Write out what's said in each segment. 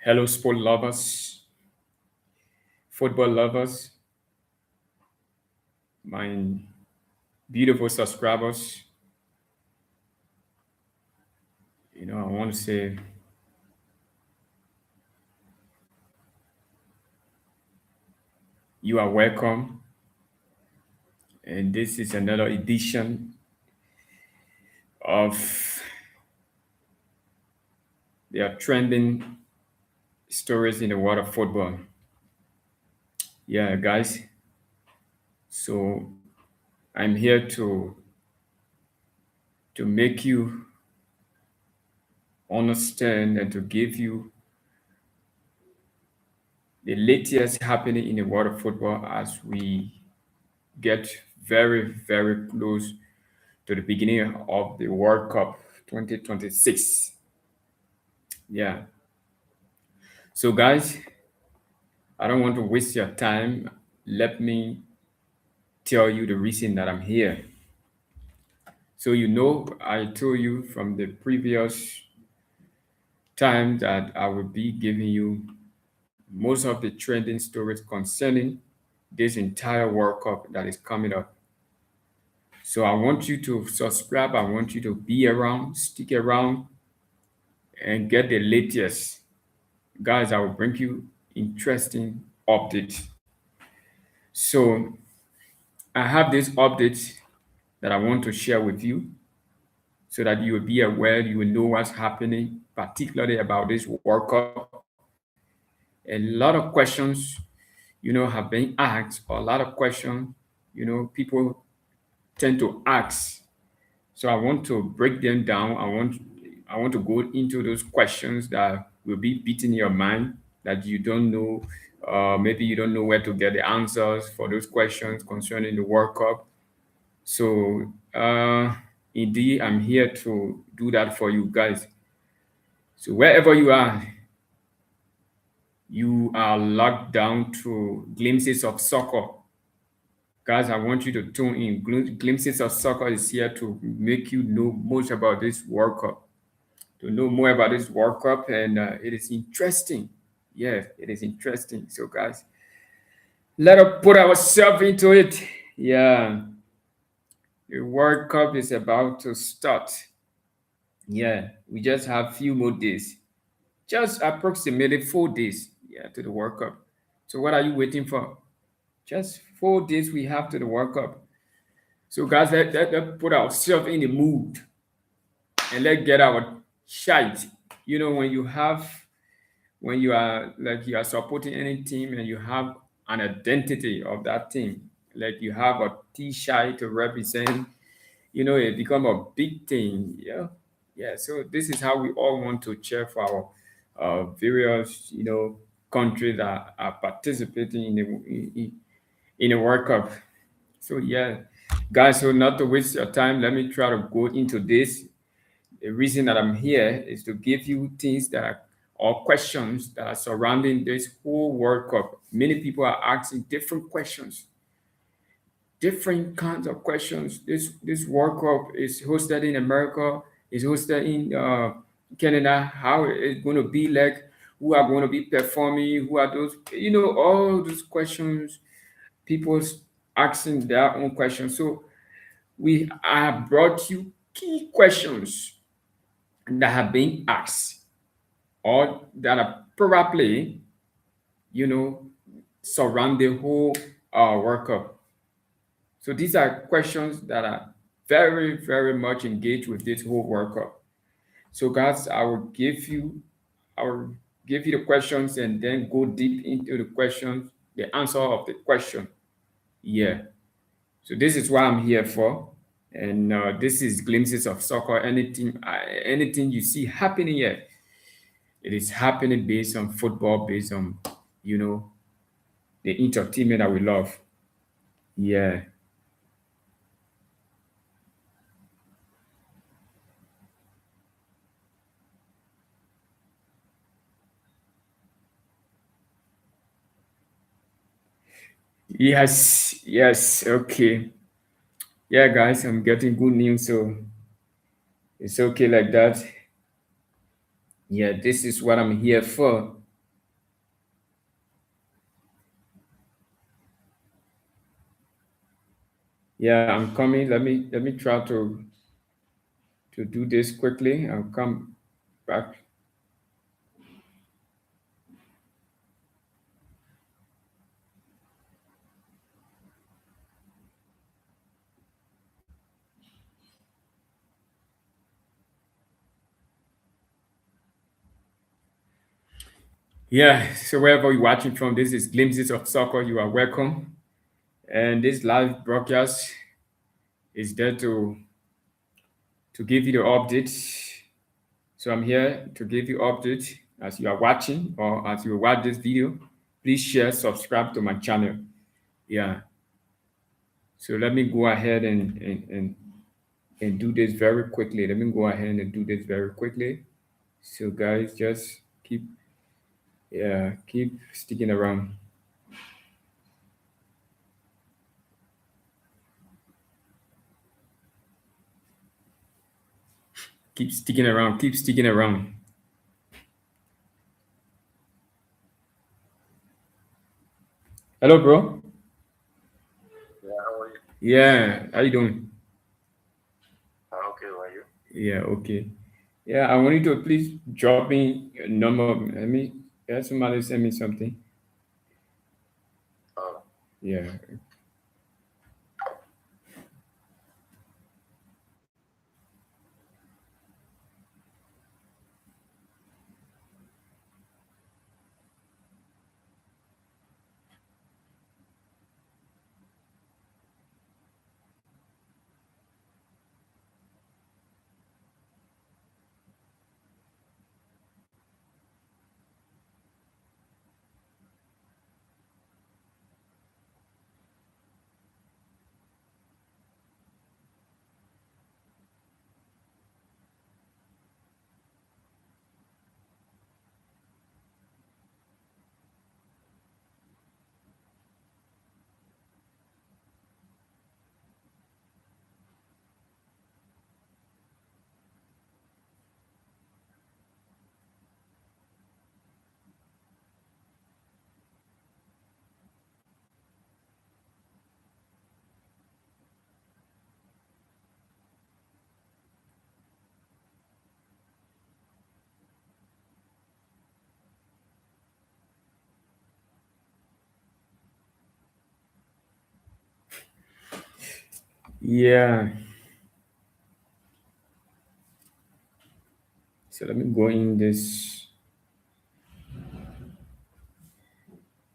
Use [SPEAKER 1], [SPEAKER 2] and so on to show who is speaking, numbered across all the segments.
[SPEAKER 1] Hello, sport lovers, football lovers, my beautiful subscribers. I want to say you are welcome, and this is another edition of the trending stories in the world of football. Yeah, guys. So I'm here to make you understand and to give you the latest happening in the world of football as we get very, very close to the beginning of the World Cup 2026. Yeah. So, guys, I don't want to waste your time. Let me tell you the reason that I'm here. So, I told you from the previous time that I will be giving you most of the trending stories concerning this entire World Cup that is coming up. So, I want you to subscribe. I want you to be around, stick around, and get the latest. Guys, I will bring you interesting updates. So I have this update that I want to share with you so that you will be aware, you will know what's happening, particularly about this World Cup. A lot of questions, have been asked, or a lot of questions, people tend to ask. So I want to break them down. I want to go into those questions that will be beating your mind that you don't know. Maybe you don't know where to get the answers for those questions concerning the World Cup. So indeed, I'm here to do that for you guys. So wherever you are locked down to glimpses of soccer. Guys, I want you to tune in. Glimpses of Soccer is here to make you know much about this World Cup, to know more about this World Cup, and it is interesting. Yes, it is interesting. So, guys, let us put ourselves into it. Yeah, the World Cup is about to start. Yeah, we just have few more days, just approximately 4 days. Yeah, to the World Cup. So, what are you waiting for? Just 4 days we have to the World Cup. So, guys, let put ourselves in the mood and let's get our shite. When you are like you are supporting any team and you have an identity of that team, like you have a T-shirt to represent, it become a big thing. Yeah, yeah. So this is how we all want to cheer for our various, countries that are participating in the World Cup. So yeah, guys. So not to waste your time, let me try to go into this. The reason that I'm here is to give you things that are or questions that are surrounding this whole World Cup. Many people are asking different questions, different kinds of questions. This World Cup is hosted in America, is hosted in Canada. How it's going to be like? Who are going to be performing? Who are those? All those questions. People's asking their own questions. So we have brought you key questions that have been asked or that are probably, you know, surround the whole World Cup. So these are questions that are very, very much engaged with this whole World Cup. So guys, I will give you the questions and then go deep into the questions the answer of the question. Yeah. So this is what I'm here for. And this is glimpses of soccer. Anything you see happening here, it is happening based on football, based on, you know, the entertainment that we love. Yeah. Yes. Yes. Okay. Yeah, guys, I'm getting good news. So it's okay like that. Yeah, this is what I'm here for. Yeah, I'm coming. Let me try to do this quickly. I'll come back. Yeah, so wherever you're watching from, this is Glimpses of Soccer. You are welcome. And this live broadcast is there to give you the update. So I'm here to give you update as you are watching or as you watch this video. Please share, subscribe to my channel. Yeah. So let me go ahead and do this very quickly. Let me go ahead and do this very quickly. So guys, just keep sticking around. Keep sticking around. Keep sticking around. Hello, bro. Yeah, how you doing? Yeah, okay. Yeah, I want you to please drop me a number. Let me somebody send me something. Yeah. Yeah. So let me go in this.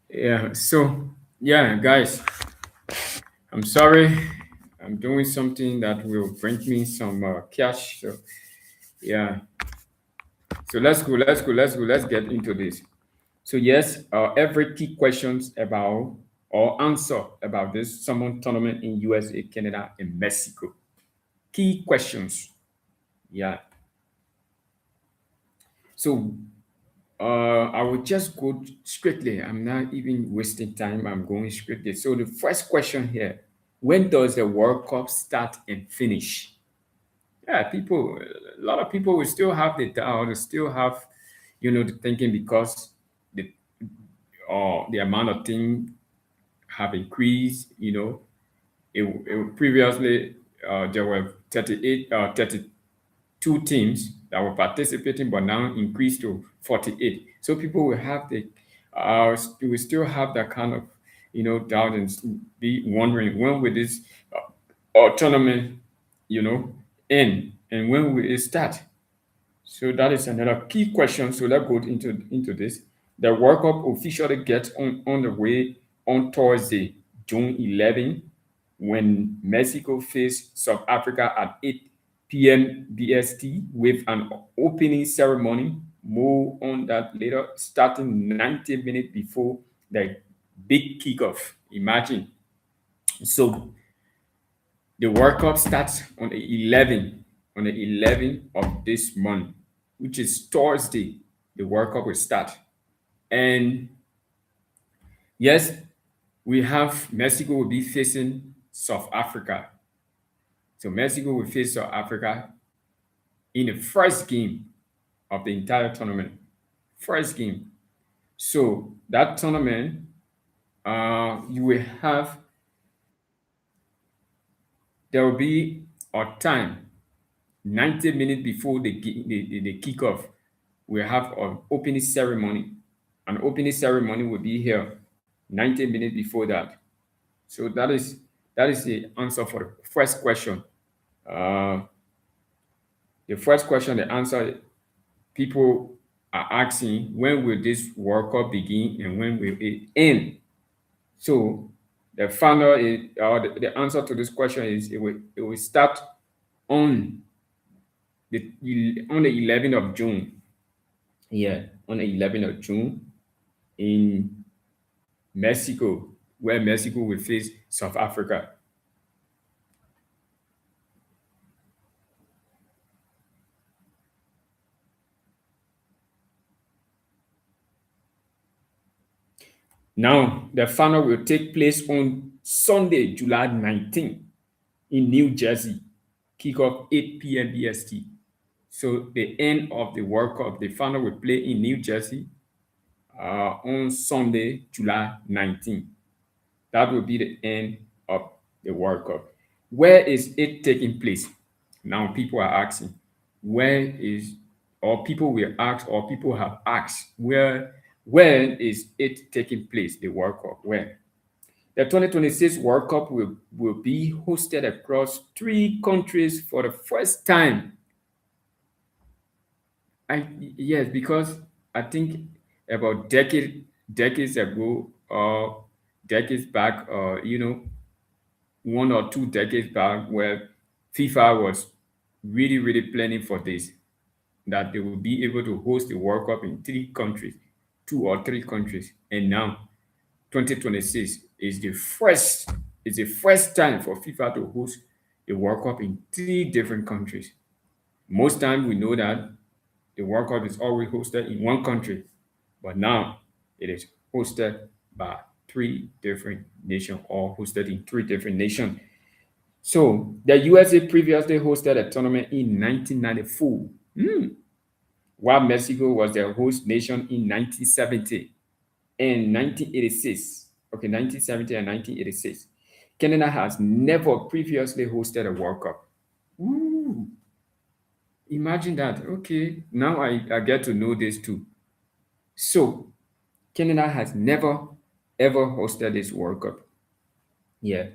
[SPEAKER 1] Yeah. So yeah, guys, I'm sorry. I'm doing something that will bring me some cash. So yeah. So let's get into this. So yes, every key questions about or answer about this summon tournament in USA, Canada, and Mexico. Key questions. Yeah. So I will just go strictly. I'm not even wasting time. I'm going strictly. So the first question here: when does the World Cup start and finish? Yeah, a lot of people will still have the doubt, will still have, the thinking because the amount of things have increased. Previously there were 32 teams that were participating, but now increased to 48. So people will have will still have that kind of, doubt and be wondering when will this tournament, you know, end and when will it start? So that is another key question. So let's go into this. The World Cup officially gets on the way on Thursday, June 11, when Mexico faced South Africa at 8 p.m. BST with an opening ceremony. More on that later, starting 90 minutes before the big kickoff. Imagine. So the World Cup starts on the 11th of this month, which is Thursday. The World Cup will start. And yes, we have Mexico will be facing South Africa. So Mexico will face South Africa in the first game of the entire tournament. First game. So that tournament, you will have there will be a time 90 minutes before the kickoff. We have an opening ceremony. An opening ceremony will be here 90 minutes before that. So that is the answer for the first question. Uh, the first question, the answer people are asking, when will this World Cup begin and when will it end? So the final is, the answer to this question is it will start on the 11th of June. Yeah, on the 11th of June in Mexico, where Mexico will face South Africa. Now, the final will take place on Sunday, July 19th in New Jersey. Kickoff 8 p.m. BST. So the end of the World Cup, the final will play in New Jersey on Sunday, July 19th. That will be the end of the World Cup. Where is it taking place? Now people are asking, where is, or people will ask, or people have asked, where is it taking place, the World Cup? Where? The 2026 World Cup will be hosted across three countries for the first time. Yes, because I think about decades ago, or decades back, or 1 or 2 decades back, where FIFA was really planning for this, that they will be able to host the World Cup in three countries, 2 or 3 countries, and now 2026 is the first time for FIFA to host the World Cup in three different countries. Most times we know that the World Cup is always hosted in one country, but now it is hosted by three different nations, or hosted in three different nations. So the USA previously hosted a tournament in 1994, while Mexico was the host nation in 1970 and 1986. Okay, 1970 and 1986. Canada has never previously hosted a World Cup. Ooh, imagine that. Okay, now I get to know this too. So Canada has never ever hosted this World Cup. Yeah.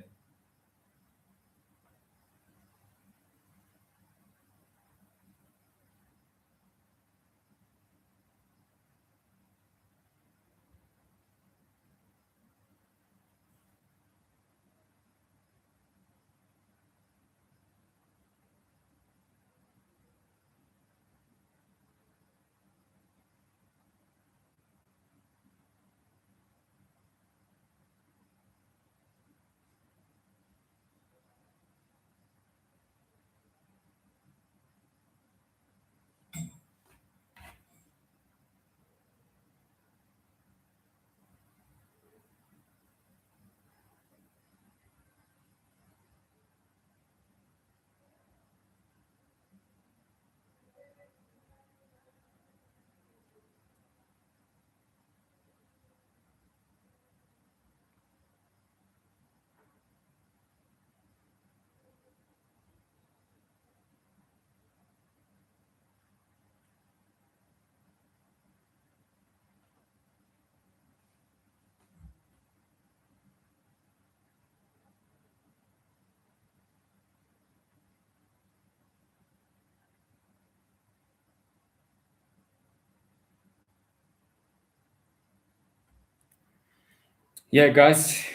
[SPEAKER 1] Yeah, guys.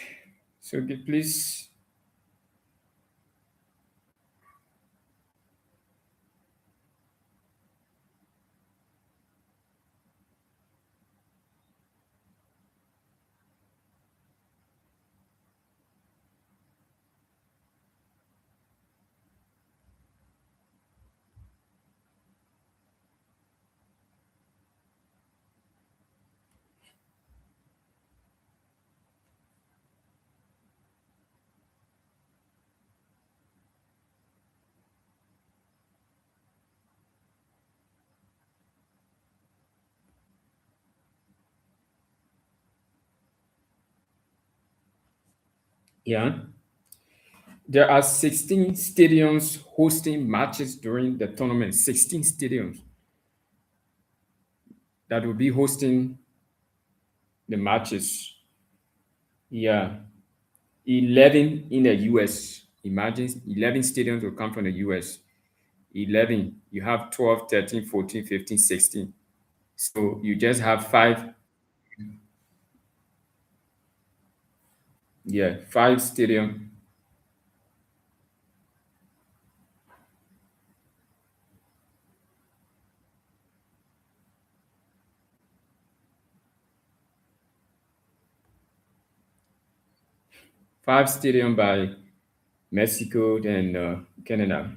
[SPEAKER 1] So please. Yeah. There are 16 stadiums hosting matches during the tournament. 16 stadiums that will be hosting the matches. Yeah. 11 in the US. Imagine 11 stadiums will come from the US. 11. You have 12, 13, 14, 15, 16. So you just have five, yeah, five stadium, five stadium by Mexico and Canada.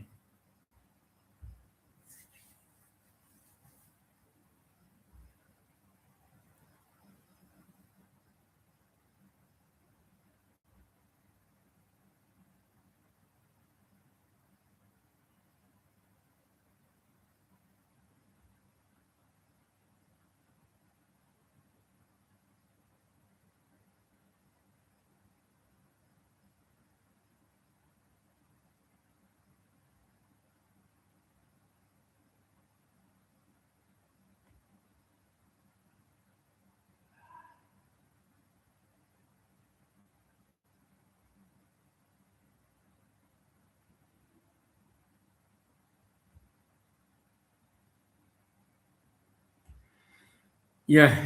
[SPEAKER 1] Yeah.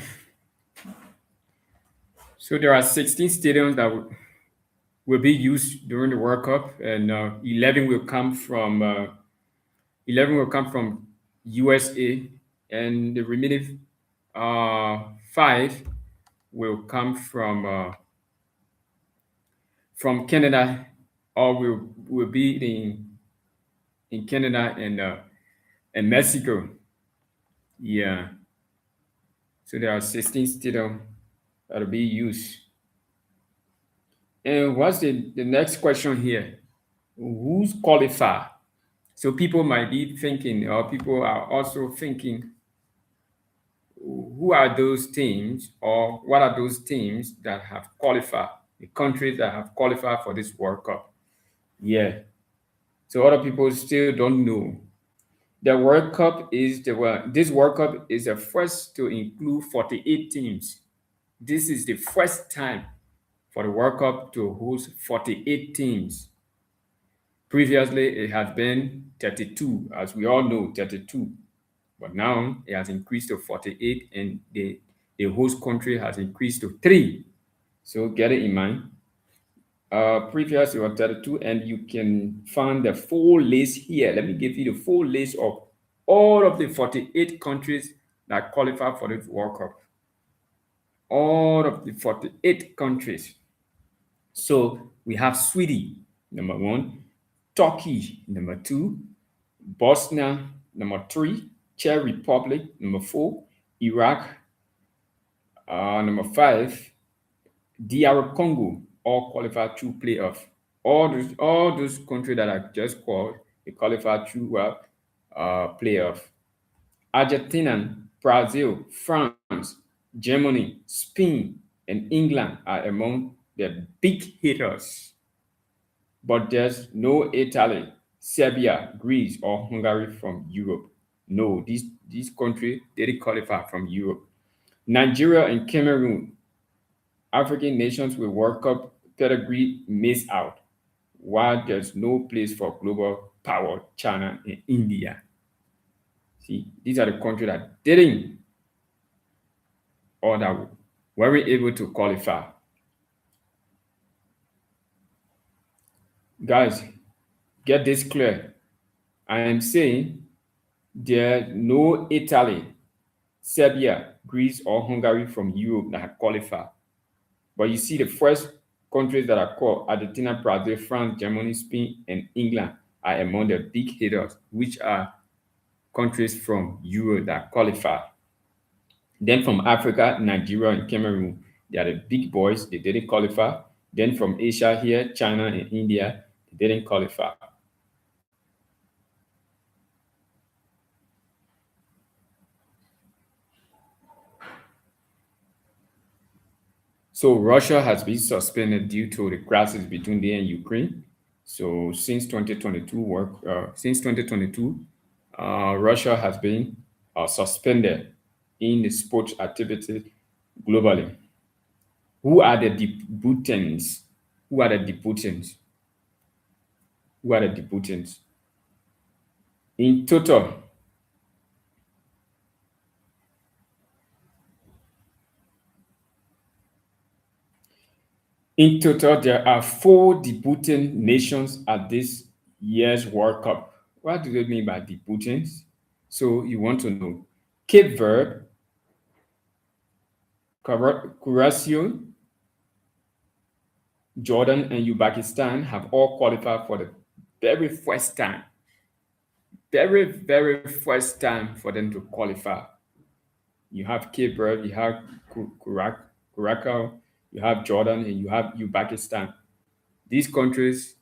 [SPEAKER 1] So there are 16 stadiums that will be used during the World Cup, and 11 will come from USA, and the remaining five will come from Canada, or will be in Canada and Mexico. Yeah. So there are 16 stadiums that will be used. And what's the next question here? Who's qualified? So people might be thinking, or people are also thinking, who are those teams, or what are those teams that have qualified, the countries that have qualified for this World Cup? Yeah. So other people still don't know. The World Cup is the well, this World Cup is the first to include 48 teams. This is the first time for the World Cup to host 48 teams. Previously, it has been 32, as we all know, 32. But now it has increased to 48, and the host country has increased to three. So get it in mind. Previously, it was 32, and you can find the full list here. Let me give you the full list of all of the 48 countries that qualify for this World Cup. All of the 48 countries. So we have Sweden, number one, Turkey, number two, Bosnia, number three, Czech Republic, number four, Iraq, number five, DR Congo, all qualified through playoff. All those countries that I just called, they qualified through playoff. Argentina, Brazil, France, Germany, Spain, and England are among the big hitters. But there's no Italy, Serbia, Greece, or Hungary from Europe. No, these countries didn't qualify from Europe. Nigeria and Cameroon, African nations with World Cup pedigree, miss out, while there's no place for global power, China and India. See, these are the countries that didn't or that weren't able to qualify. Guys, get this clear. I am saying there no Italy, Serbia, Greece, or Hungary from Europe that have qualified. But you see, the first countries that are called Argentina, Brazil, France, Germany, Spain, and England are among the big hitters, which are countries from Europe that qualify. Then from Africa, Nigeria, and Cameroon, they are the big boys, they didn't qualify. Then from Asia here, China and India, they didn't qualify. So Russia has been suspended due to the crisis between they and Ukraine. So since 2022, Russia has been suspended in the sports activity globally. Who are the debutants? Who are the debutants? Who are the debutants? In total, there are four debuting nations at this year's World Cup. What do they mean by debutants? So you want to know Cape Verde, Curacao, Jordan, and Uzbekistan have all qualified for the very first time. Very first time for them to qualify. You have Cape Verde, you have Curacao, you have Jordan, and you have Uzbekistan. These countries,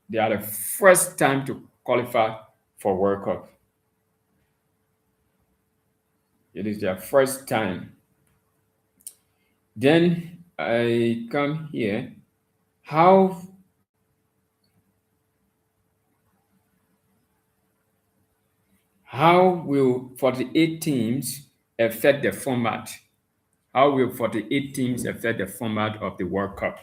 [SPEAKER 1] they are the first time to qualify for World Cup. It is their first time. Then I come here. How will 48 teams affect the format? How will 48 teams affect the format of the World Cup?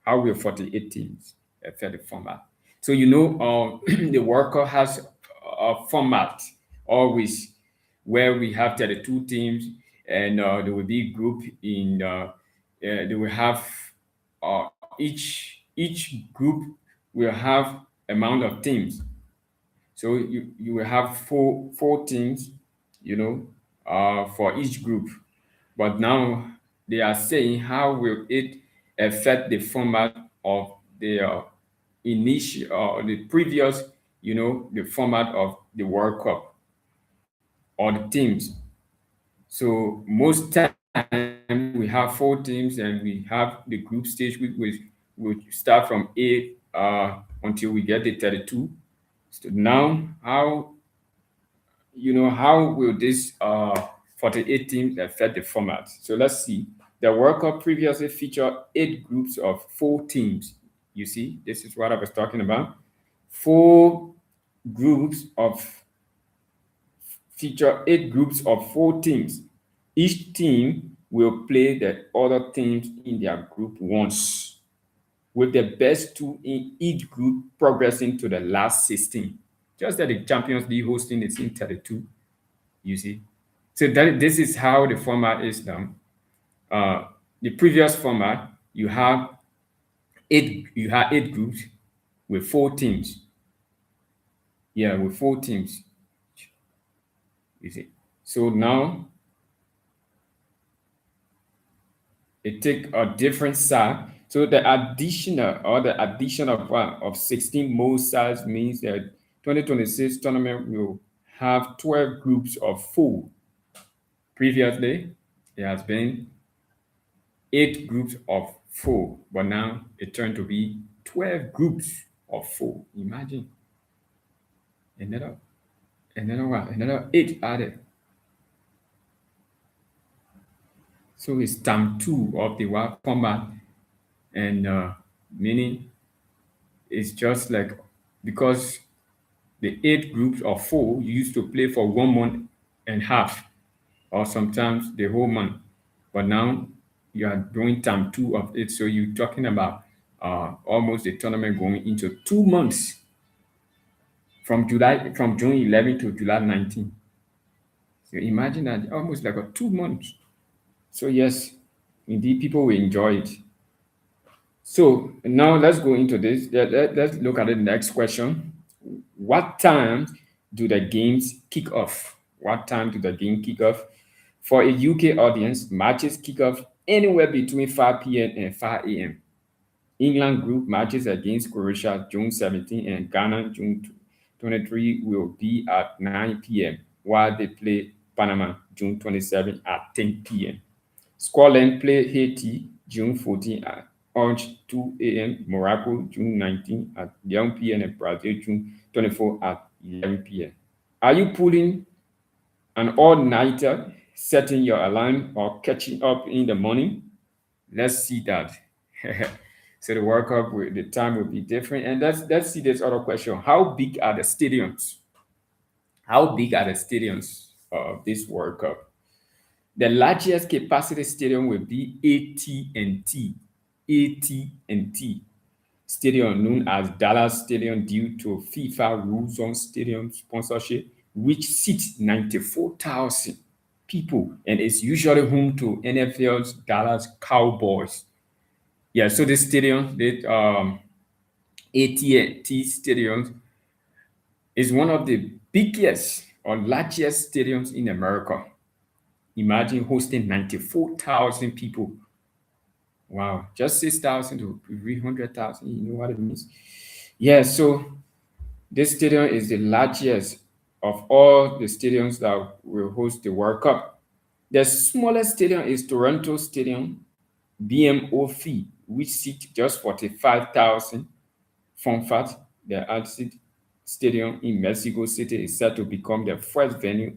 [SPEAKER 1] How will 48 teams affect the format? So the World Cup has a format always where we have 32 teams, and there will be group in. They will have each group will have amount of teams. So you will have four teams, for each group. But now they are saying how will it affect the format of the initial or the previous, the format of the World Cup or the teams. So most time we have four teams and we have the group stage which start from A until we get the 32. So now how will this 48 teams affect the format? So let's see. The World Cup previously featured 8 groups of 4 teams. You see, this is what I was talking about. Four groups of feature 8 groups of 4 teams. Each team will play the other teams in their group once, with the best two in each group progressing to the last 16. Just that the Champions League hosting is in 32, you see. So this is how the format is done. The previous format, you had eight groups with 4 teams. Yeah, with 4 teams, you see. So now it take a different side. So the addition of 16 more sides means that 2026 tournament will have 12 groups of 4. Previously, there has been 8 groups of 4, but now it turned to be 12 groups of 4. Imagine another another 8 added. So it's time 2 of the WAP format, and meaning it's just like because the 8 groups of 4 you used to play for 1 month and a half, or sometimes the whole month. But now you are doing time 2 of it. So you're talking about almost the tournament going into 2 months from June 11 to July 19. So imagine that almost like a 2 months. So yes, indeed people will enjoy it. So now let's go into this. Let's look at the next question. What time do the games kick off? What time do the game kick off? For a UK audience, matches kick off anywhere between 5 p.m. and 5 a.m. England group matches against Croatia June 17 and Ghana June 23 will be at 9 p.m. while they play Panama June 27 at 10 p.m. Scotland play Haiti June 14 at Orange 2 a.m. Morocco June 19 at 11 p.m. and Brazil June 24 at 11 p.m. Are you pulling an all-nighter, setting your alarm or catching up in the morning? Let's see that. So the World Cup, the time will be different. And let's see this other question. How big are the stadiums? How big are the stadiums of this World Cup? The largest capacity stadium will be AT&T Stadium, known as Dallas Stadium, due to FIFA rules on stadium sponsorship, which seats 94,000 people and is usually home to NFL's Dallas Cowboys. Yeah, so this stadium, the AT&T Stadium, is one of the biggest or largest stadiums in America. Imagine hosting 94,000 people. Wow, just 6,000 to 300,000. You know what it means? Yeah, so this stadium is the largest of all the stadiums that will host the World Cup. The smallest stadium is Toronto Stadium, BMOF, which seats just 45,000. Fun fact, the Aztec Stadium in Mexico City is set to become the first venue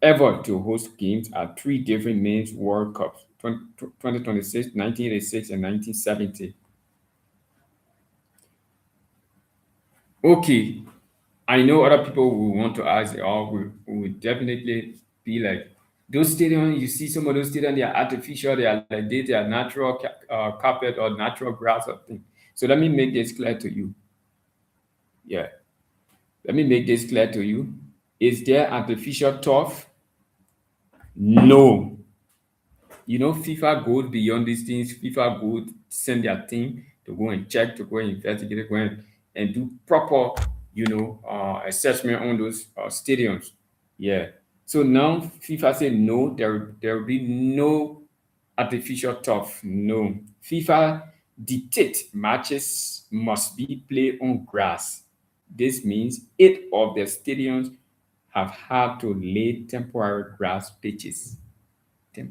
[SPEAKER 1] ever to host games at three different men's World Cups: 2026, 1986, and 1970. Okay, I know other people will want to ask, or will definitely be like, those stadiums, you see some of those stadiums, they are artificial, they are natural carpet or natural grass or thing. So let me make this clear to you. Yeah, let me make this clear to you. Is there artificial turf? No. You know, FIFA goes beyond these things. FIFA go send their team to go and check, to go and investigate, go and do proper, assessment on those stadiums. Yeah. So now FIFA say no, there will be no artificial turf. No. FIFA dictate matches must be played on grass. This means 8 of the stadiums have had to lay temporary grass pitches. The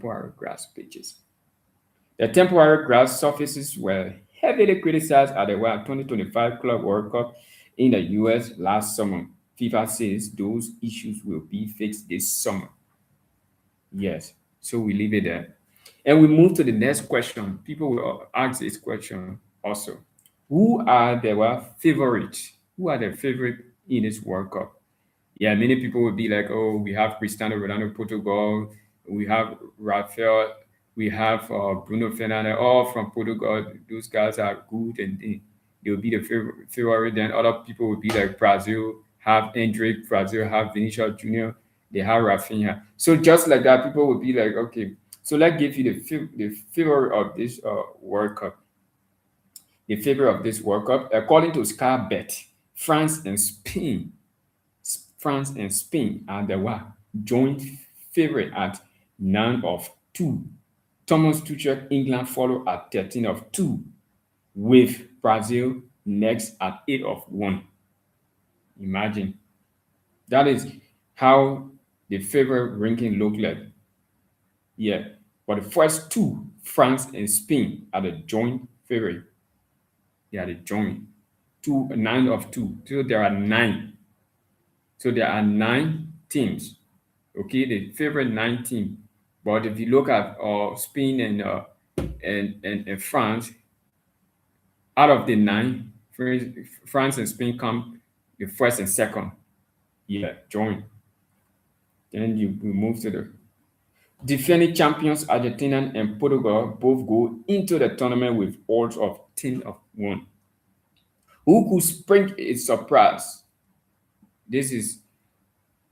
[SPEAKER 1] temporary grass surfaces were heavily criticized at the 2025 Club World Cup in the US last summer. FIFA says those issues will be fixed this summer. Yes, so we leave it there. And we move to the next question. People will ask this question also. Who are the favorites? Who are the favorite in this World Cup? Yeah, many people would be like, oh, we have Cristiano Ronaldo, Portugal, we have Rafael, we have Bruno Fernandes, all from Portugal. Those guys are good and they'll be the favorite. Then other people would be like Brazil, have Hendrick, Brazil have Vinicius Junior, they have Rafinha. So just like that, people would be like, okay, so let's give you the favorite of this World Cup. The favorite of this World Cup, according to Sky Bet, France and Spain are the joint favorite at 9-2. Thomas Tuchel England follow at 13-2, with Brazil next at 8-1. Imagine. That is how the favorite ranking look like. Yeah. But the first two, France and Spain, are the joint favorite. They are the joint. 9-2. So there are 9. So there are 9 teams. Okay, the favorite 9 team. But if you look at Spain and France, out of the 9, France and Spain come the first and second. Yeah, join. Then we move to the defending champions Argentina and Portugal both go into the tournament with odds of 10-1. Who could spring a surprise? This is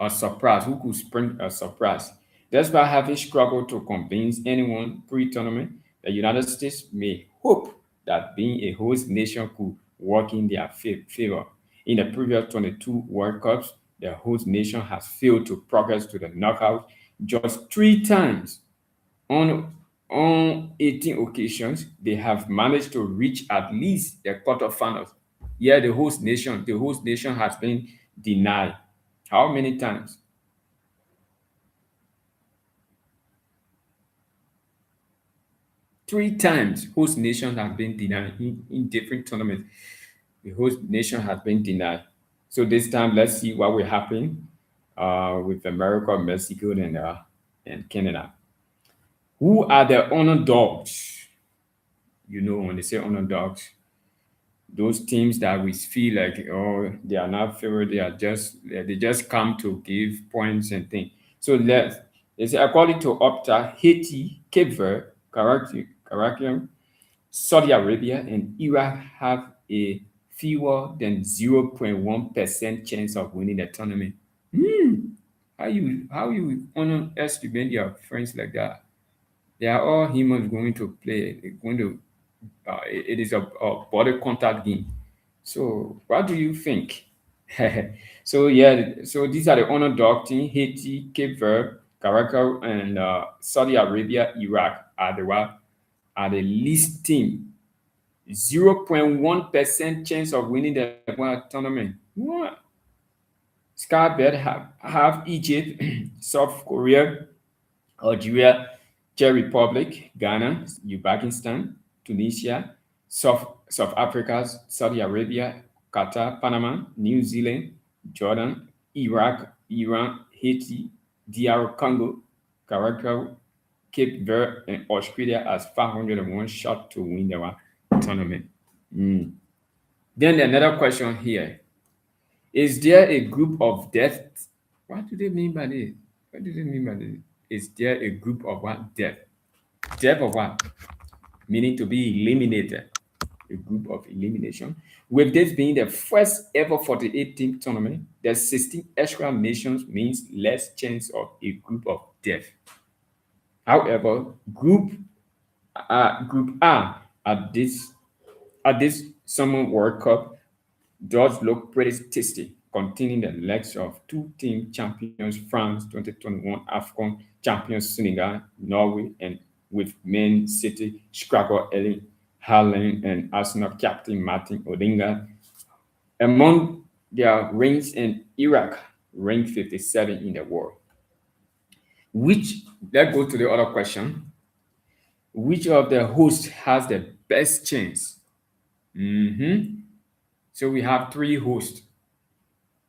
[SPEAKER 1] a surprise. Who could spring a surprise? Despite having struggled to convince anyone pre-tournament, The United States may hope that being a host nation could work in their favor. In the previous 22 World Cups, the host nation has failed to progress to the knockout just three times. On 18 occasions, they have managed to reach at least the quarterfinals. Yeah, the host nation has been denied. How many times? Three times host nation have been denied in different tournaments. The host nation has been denied. So this time, let's see what will happen with America, Mexico, and Canada. Who are the underdogs? When they say underdogs, those teams that we feel like, oh, they are not favored, they just come to give points and things. So they say according to Opta, Haiti, Cape Verde, Caracas, Saudi Arabia, and Iraq have a fewer than 0.1% chance of winning the tournament. How you underestimate your friends like that? They are all humans going to play. They're going to it is a body contact game. So what do you think? So yeah, so these are the underdog team: Haiti, Cape Verde, Caracas, and Saudi Arabia, Iraq are the least team. 0.1% chance of winning the tournament. What? Scarbet have Egypt, South Korea, Algeria, Czech Republic, Ghana, Uzbekistan, Tunisia, South Africa, Saudi Arabia, Qatar, Panama, New Zealand, Jordan, Iraq, Iran, Haiti, DR Congo, Caracas, Cape Verde, and Australia as 501 shot to win the tournament. Mm. Then another question here. Is there a group of death? What do they mean by this? What do they mean by this? Is there a group of what? Death. Death of what? Meaning to be eliminated. A group of elimination. With this being the first ever 48 team tournament, the 16 extra nations means less chance of a group of death. However, Group A at this Summer World Cup does look pretty tasty, containing the legs of two-team champions France 2021 AFCON champions Senegal, Norway, and with Man City striker Erling Haaland and Arsenal captain Martin Odinga among their ranks, in Iraq, ranked 57 in the world. Which Let's go to the other question. Which of the hosts has the best chance? So we have three hosts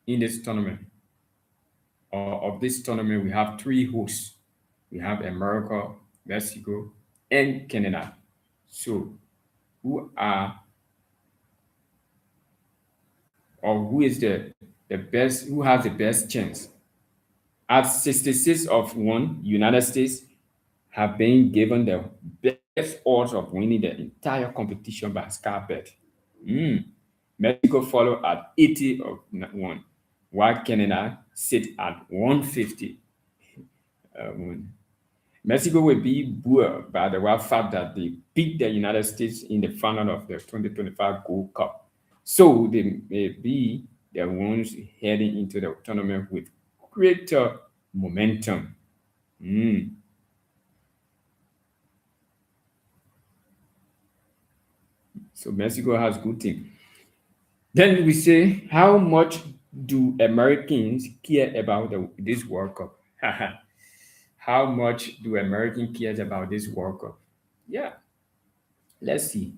[SPEAKER 1] in this tournament. Of this tournament, we have three hosts. We have America, Mexico, and Canada. So who are who is the best? Who has the best chance? At 66 of one, United States have been given the best odds of winning the entire competition by Scarpet. Mm. Mexico follow at 80 of one, while Canada sit at 150. Mexico will be buoyed by the fact that they beat the United States in the final of the 2025 Gold Cup. So they may be the ones heading into the tournament with greater momentum. Mm. So Mexico has good team. Then we say, how much do Americans care about this World Cup? How much do Americans care about this World Cup? Yeah, let's see.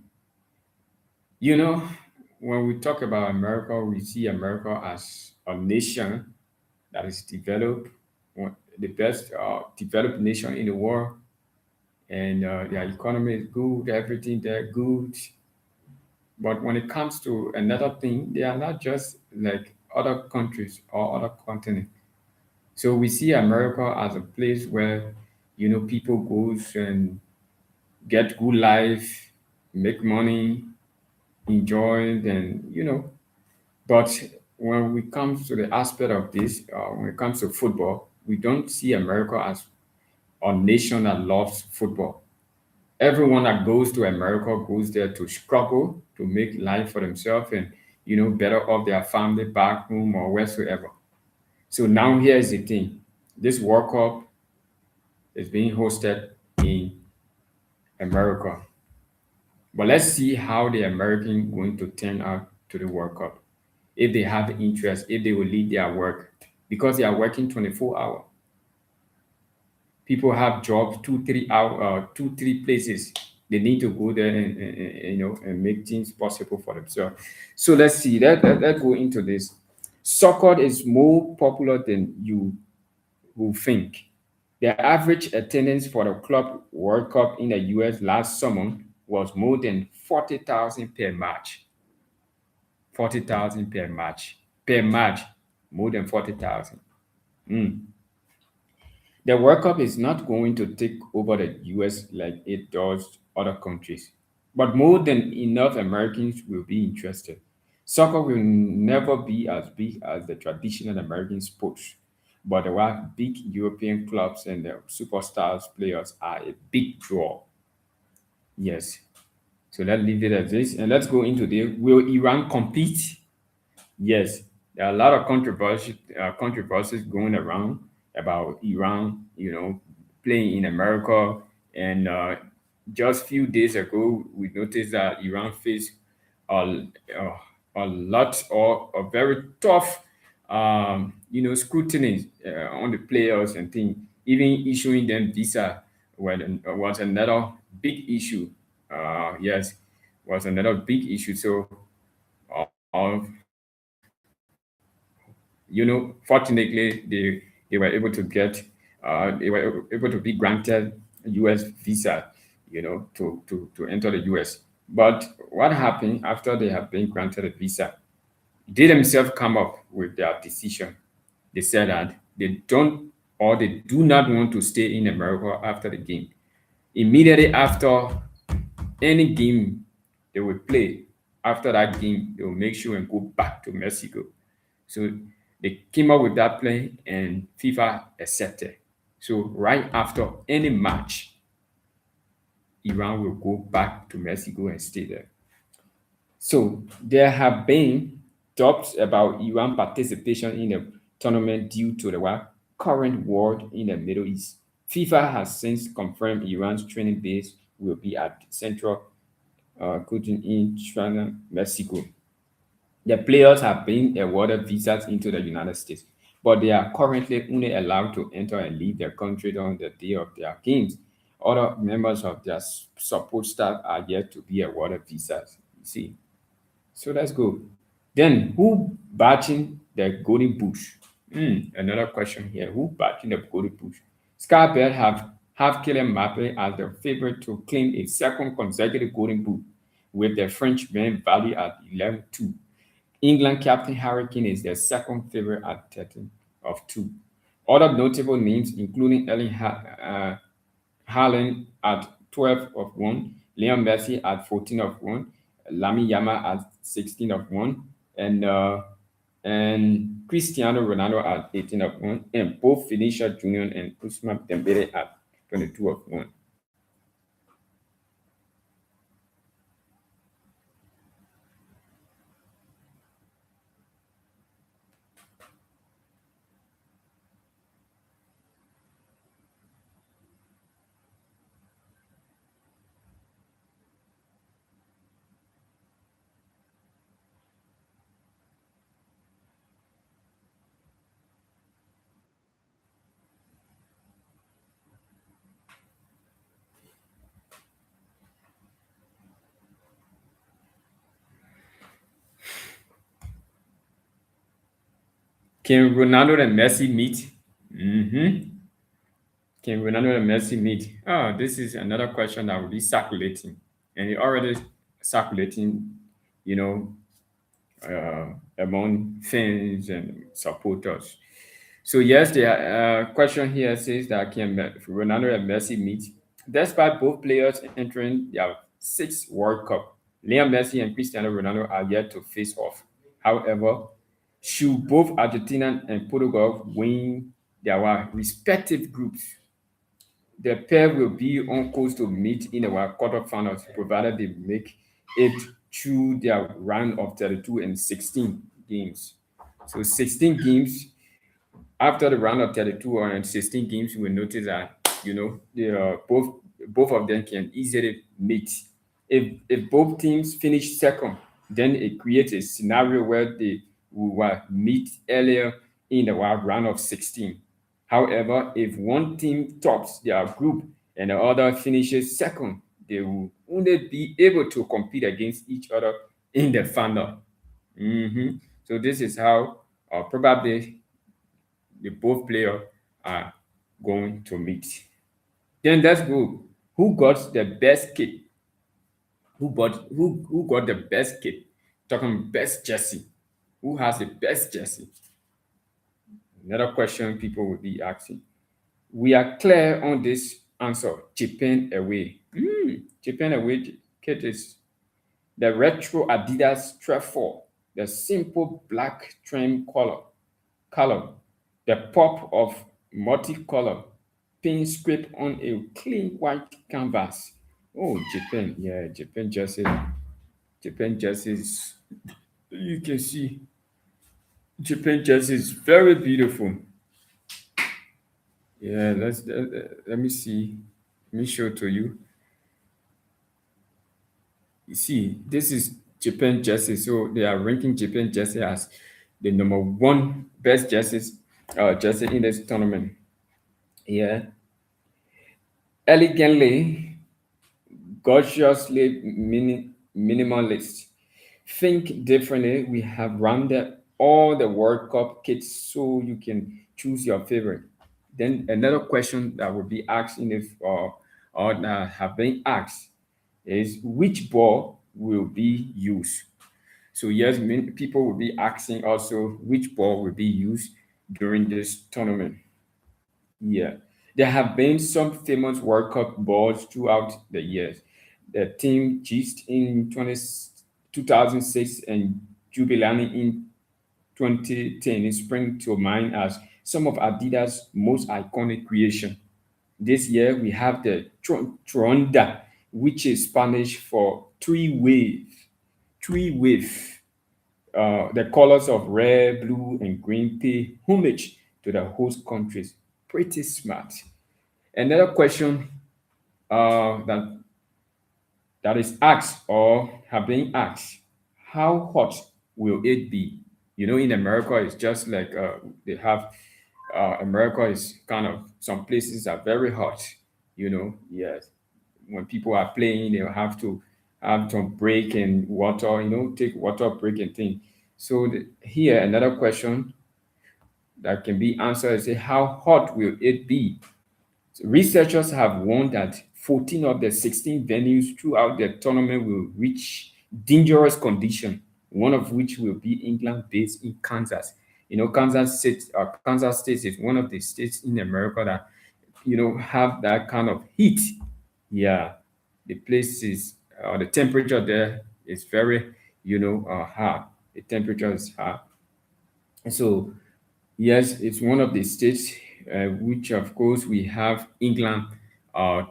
[SPEAKER 1] You know, when we talk about America, we see America as a nation that is developed, the best developed nation in the world, and their economy is good, everything they're good. But when it comes to another thing, they are not just like other countries or other continents. So we see America as a place where people goes and get good life, make money, enjoy, and But when we come to the aspect of this, when it comes to football, we don't see America as a nation that loves football. Everyone that goes to America goes there to struggle to make life for themselves and better off their family back home or wheresoever. So now here's the thing: this World Cup is being hosted in America, but let's see how the American going to turn out to the World Cup. If they have interest, if they will lead their work, because they are working 24 hours. People have jobs 2 3 hour 2 3 places. They need to go there and make things possible for themselves. So let's see, let's go into this. Soccer is more popular than you will think. The average attendance for the club World Cup in the US last summer was more than 40,000 per match. 40,000 per match. Per match, more than 40,000. The World Cup is not going to take over the US like it does other countries, but more than enough Americans will be interested. Soccer will never be as big as the traditional American sports, but there are big European clubs and the superstars players are a big draw. Yes. So let's leave it at this and let's go into the will Iran compete? Yes, there are a lot of controversies going around about Iran, playing in America. And just few days ago, we noticed that Iran faced a, a, a lot or a very tough, scrutiny on the players and things. Even issuing them visa was another big issue. Yes, was another big issue. So fortunately, they were able to be granted a U.S. visa, to enter the U.S. But what happened after they have been granted a visa? They themselves come up with their decision. They said that they don't or they do not want to stay in America after the game. Immediately after any game they will play, after that game, they will make sure and go back to Mexico. So they came up with that plan and FIFA accepted. So right after any match, Iran will go back to Mexico and stay there. So there have been doubts about Iran participation in the tournament due to the current war in the Middle East. FIFA has since confirmed Iran's training base will be at Central Cotton in China, Mexico. The players have been awarded visas into the United States, but they are currently only allowed to enter and leave their country on the day of their games. Other members of their support staff are yet to be awarded visas. You see, so let's go. Then, who batching the golden bush? Another question here. Who batching the golden bush? Scarbell have Kylian Mbappe as the favorite to claim a second consecutive golden boot, with the Frenchman valued at 11-2. England captain Harry Kane is their second favorite at 13 of 2. Other notable names including Haaland at 12 of 1, Leon Messi at 14 of 1, Lami Yama at 16 of 1, and Cristiano Ronaldo at 18 of 1, and both Vinicius Jr. and Ousmane Dembele at 22 of 1. Can Ronaldo and Messi meet? Mm-hmm. Can Ronaldo and Messi meet? Oh, this is another question that will be circulating, and it already circulating, you know, among fans and supporters. So yes, the question here says that can Ronaldo and Messi meet? Despite both players entering their sixth World Cup, Lionel Messi and Cristiano Ronaldo are yet to face off. However, should both Argentina and Portugal win their respective groups, The pair will be on course to meet in our quarterfinals, provided they make it through their round of 32 and 16 games. So 16 games after the round of 32 and 16 games, you will notice that they are both of them can easily meet. If both teams finish second, then it creates a scenario where they will meet earlier in the round of 16. However, if one team tops their group and the other finishes second, they will only be able to compete against each other in the final. So this is how probably the both players are going to meet. Then let's go. Who got the best kit? Who got the best kit? Talking best jersey. Who has the best jersey? Another question people will be asking. We are clear on this answer. Japan away. Japan away kit is the retro Adidas Strap 4, the simple black trim color, the pop of multicolor paint script on a clean white canvas. Oh, Japan, yeah, Japan jerseys. You can see Japan jersey is very beautiful. Yeah, let me see. Let me show to you. You see, this is Japan jersey. So they are ranking Japan jersey as the number one best jersey in this tournament. Yeah, elegantly, gorgeously minimalist. Think differently. We have rounded all the World Cup kits so you can choose your favorite. Then another question that will be asked in if or that have been asked is which ball will be used. So yes, many people will be asking also which ball will be used during this tournament. Yeah, there have been some famous World Cup balls throughout the years. The team Gist in 2006 and Jubilani in 2010 spring to mind as some of Adidas' most iconic creation. This year we have the Tronda, which is Spanish for three wave. The colors of red, blue, and green pay homage to the host countries. Pretty smart. Another question that is asked or have been asked: how hot will it be? In America, it's just like they have. America is kind of some places are very hot. Yes. When people are playing, they have to have some break and water. Take water break and thing. So here another question that can be answered is how hot will it be? So researchers have warned that 14 of the 16 venues throughout the tournament will reach dangerous condition, one of which will be England based in Kansas. Kansas State is one of the states in America that, have that kind of heat. Yeah, the place is, the temperature there is very, hot. The temperature is hot. So yes, it's one of the states which, of course, we have England uh,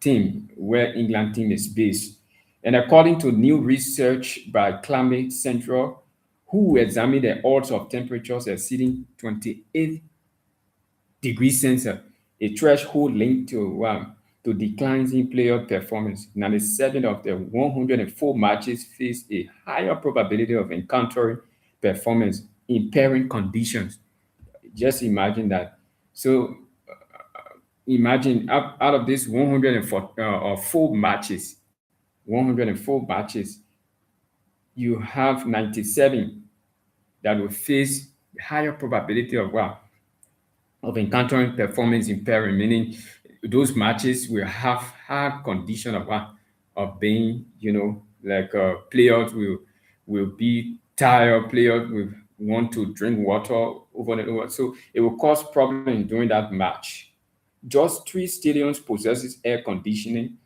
[SPEAKER 1] team, where England team is based. And according to new research by Climate Central, who examined the odds of temperatures exceeding 28 degrees Celsius, a threshold linked to declines in player performance. 97 of the 104 matches face a higher probability of encountering performance impairing conditions. Just imagine that. So imagine out of this 104 or four matches, 104 matches, you have 97 that will face higher probability of encountering performance impairment, meaning those matches will have hard condition of being, like players will be tired, players will want to drink water over and over. So it will cause problem during that match. Just three stadiums possesses air conditioning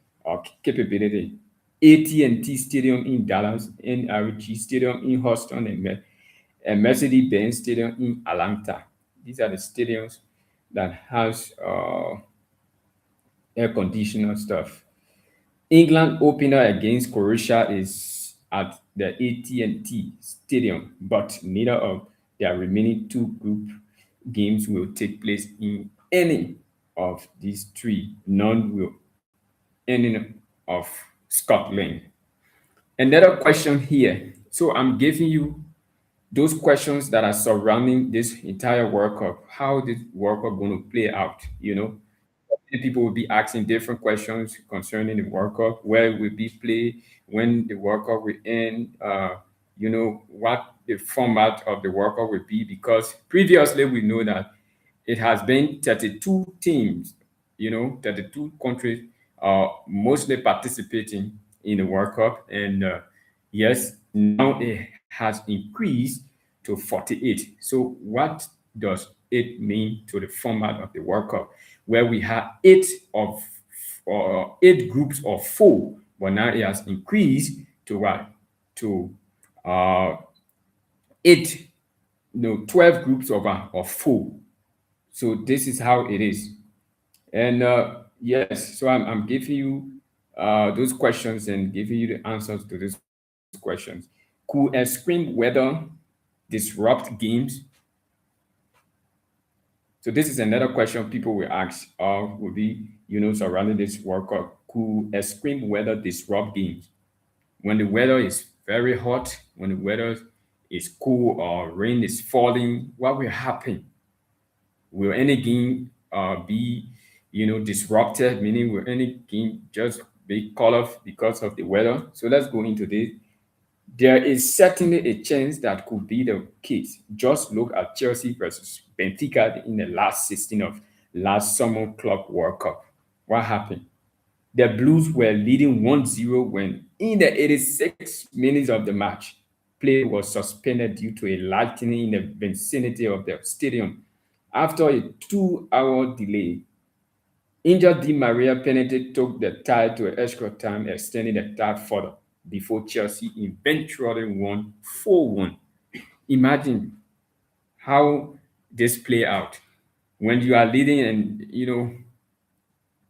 [SPEAKER 1] capability. AT&T Stadium in Dallas, NRG Stadium in Houston, and Mercedes-Benz Stadium in Atlanta. These are the stadiums that has air conditioner stuff. England opener against Croatia is at the AT&T Stadium, but neither of their remaining two group games will take place in any of these three. None will any of Scotland. Another question here. So I'm giving you those questions that are surrounding this entire World Cup. How this World Cup going to play out? Many people will be asking different questions concerning the World Cup, where it will be played, when the World Cup will end, what the format of the World Cup will be, because previously we know that it has been 32 teams, 32 countries mostly participating in the World Cup. And yes, now it has increased to 48. So what does it mean to the format of the World Cup, where we have eight groups of four, but now it has increased to what? To uh, eight, 12 groups of four. So this is how it is. And yes, so I'm giving you those questions and giving you the answers to these questions. Could extreme weather disrupt games? So this is another question people will ask, will be, surrounding this World Cup. Could extreme weather disrupt games? When the weather is very hot, when the weather is cool or rain is falling, what will happen? Will any game be, disrupted? Meaning, will any game just be cut off because of the weather? So let's go into this. There is certainly a chance that could be the case. Just look at Chelsea versus Benfica in the last 16 of last summer Club World Cup. What happened? The Blues were leading 1-0 when in the 86 minutes of the match, play was suspended due to a lightning in the vicinity of the stadium. After a 2-hour delay, injured Di Maria penalty took the tie to extra time, extending the tie further before Chelsea eventually won 4-1. Imagine how this play out when you are leading and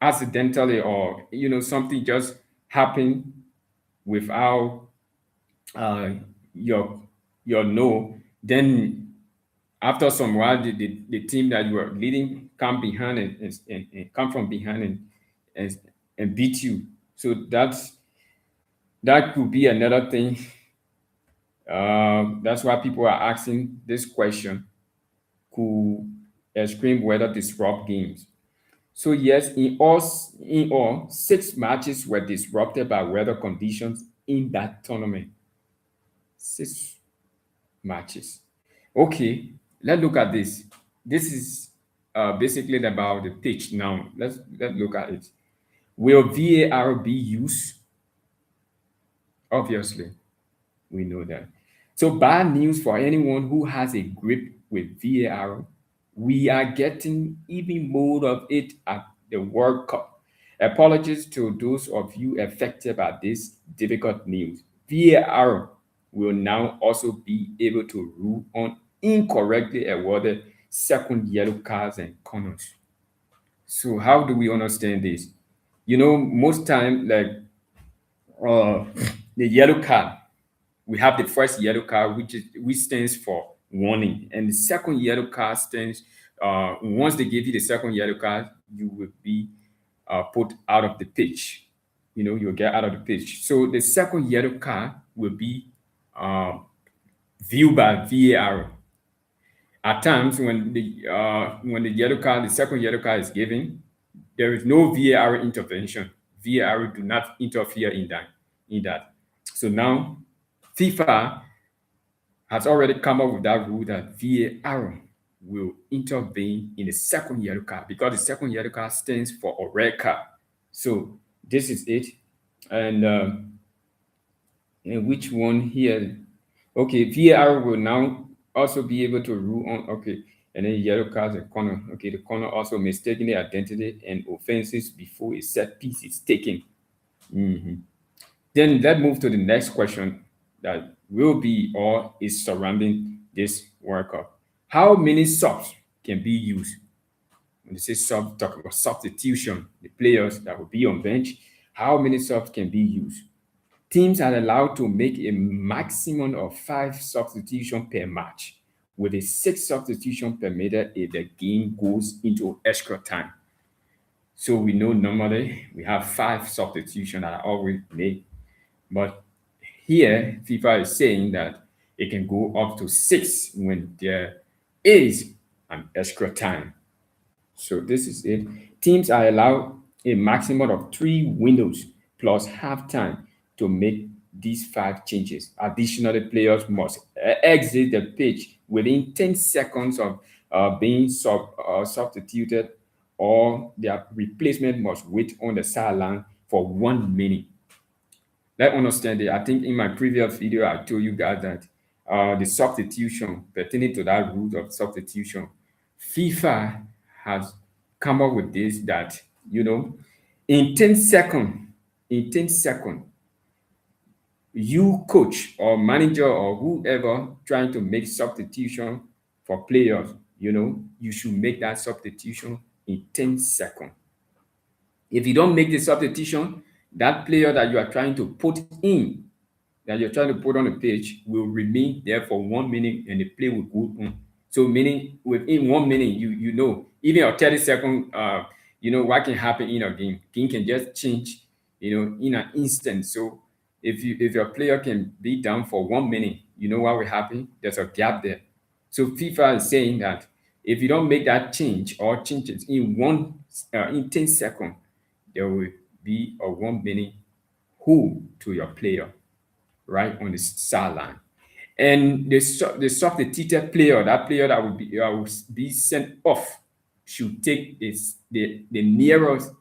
[SPEAKER 1] accidentally, or something just happened without uh, your no. Then after some while, the team that you were leading come behind and come from behind and and beat you. So that could be another thing. That's why people are asking this question: could extreme weather disrupt games? So yes, in all, 6 matches were disrupted by weather conditions in that tournament. 6 matches. Okay, let's look at this. This is basically about the pitch now. Let's look at it. Will VAR be used? Obviously, we know that. So bad news for anyone who has a grip with VAR. We are getting even more of it at the World Cup. Apologies to those of you affected by this difficult news. VAR will now also be able to rule on incorrectly awarded second yellow cards and corners. So how do we understand this? Most time, like uh, the yellow card, we have the first yellow card, which stands for warning, and the second yellow card stands. Once they give you the second yellow card, you will be put out of the pitch. You'll get out of the pitch. So the second yellow card will be uh, viewed by VAR. At times, when the yellow card, the second yellow card is given, there is no VAR intervention. VAR do not interfere in that. So now, FIFA has already come up with that rule that VAR will intervene in the second yellow card, because the second yellow card stands for a red card. So this is it. And which one here? Okay, VAR will now also be able to rule on, okay, and then yellow cards and corner. Okay, the corner also mistakenly identity and offenses before a set piece is taken. Then let's move to the next question that will be or is surrounding this World Cup. How many subs can be used? when they say talk about substitution, the players that will be on bench, how many subs can be used? Teams are allowed to make a maximum of 5 substitutions per match, with a 6 substitution permitted if the game goes into extra time. So we know normally we have 5 substitutions that are always made, but here FIFA is saying that it can go up to 6 when there is an extra time. So this is it. Teams are allowed a maximum of 3 windows plus halftime to make these 5 changes. Additionally, players must exit the pitch within 10 seconds of being substituted, or their replacement must wait on the sideline for 1 minute. Let's understand it. I think in my previous video, I told you guys that the substitution, pertaining to that rule of substitution, FIFA has come up with this that, in 10 seconds, in 10 seconds, you coach or manager or whoever trying to make substitution for players, you should make that substitution in 10 seconds. If you don't make the substitution, that player that you are trying to put in, that you're trying to put on the pitch, will remain there for 1 minute and the play will go on. So meaning within 1 minute, even a 30-second, what can happen in a game? Game can just change, in an instant. So if your player can be down for 1 minute, you know what will happen? There's a gap there. So FIFA is saying that if you don't make that change or changes in 10 seconds, there will be a 1 minute hold to your player right on the sideline. And the substituted player, that player that will be sent off, should take the nearest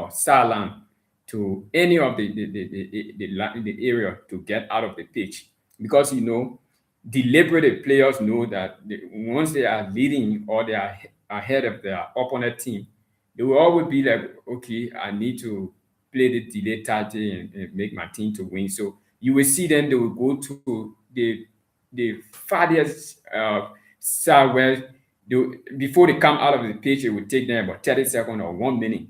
[SPEAKER 1] sideline to any of the area to get out of the pitch, because deliberate players know that once they are leading or they are ahead of their opponent team, they will always be like, okay, I need to play the delay tactic and make my team to win. So you will see them, they will go to the farthest side where before they come out of the pitch, it will take them about 30 seconds or 1 minute.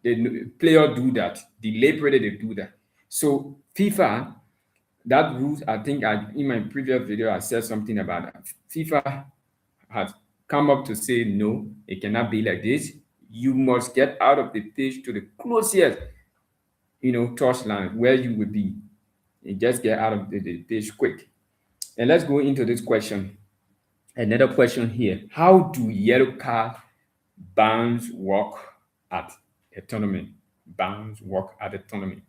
[SPEAKER 1] The player do that. Deliberately they do that. So FIFA, that rules, I think in my previous video, I said something about that. FIFA has come up to say, no, it cannot be like this. You must get out of the pitch to the closest, touchline where you would be. You just get out of the pitch quick. And let's go into this question. Another question here. How do yellow card bans work at a tournament? Bans work at a tournament.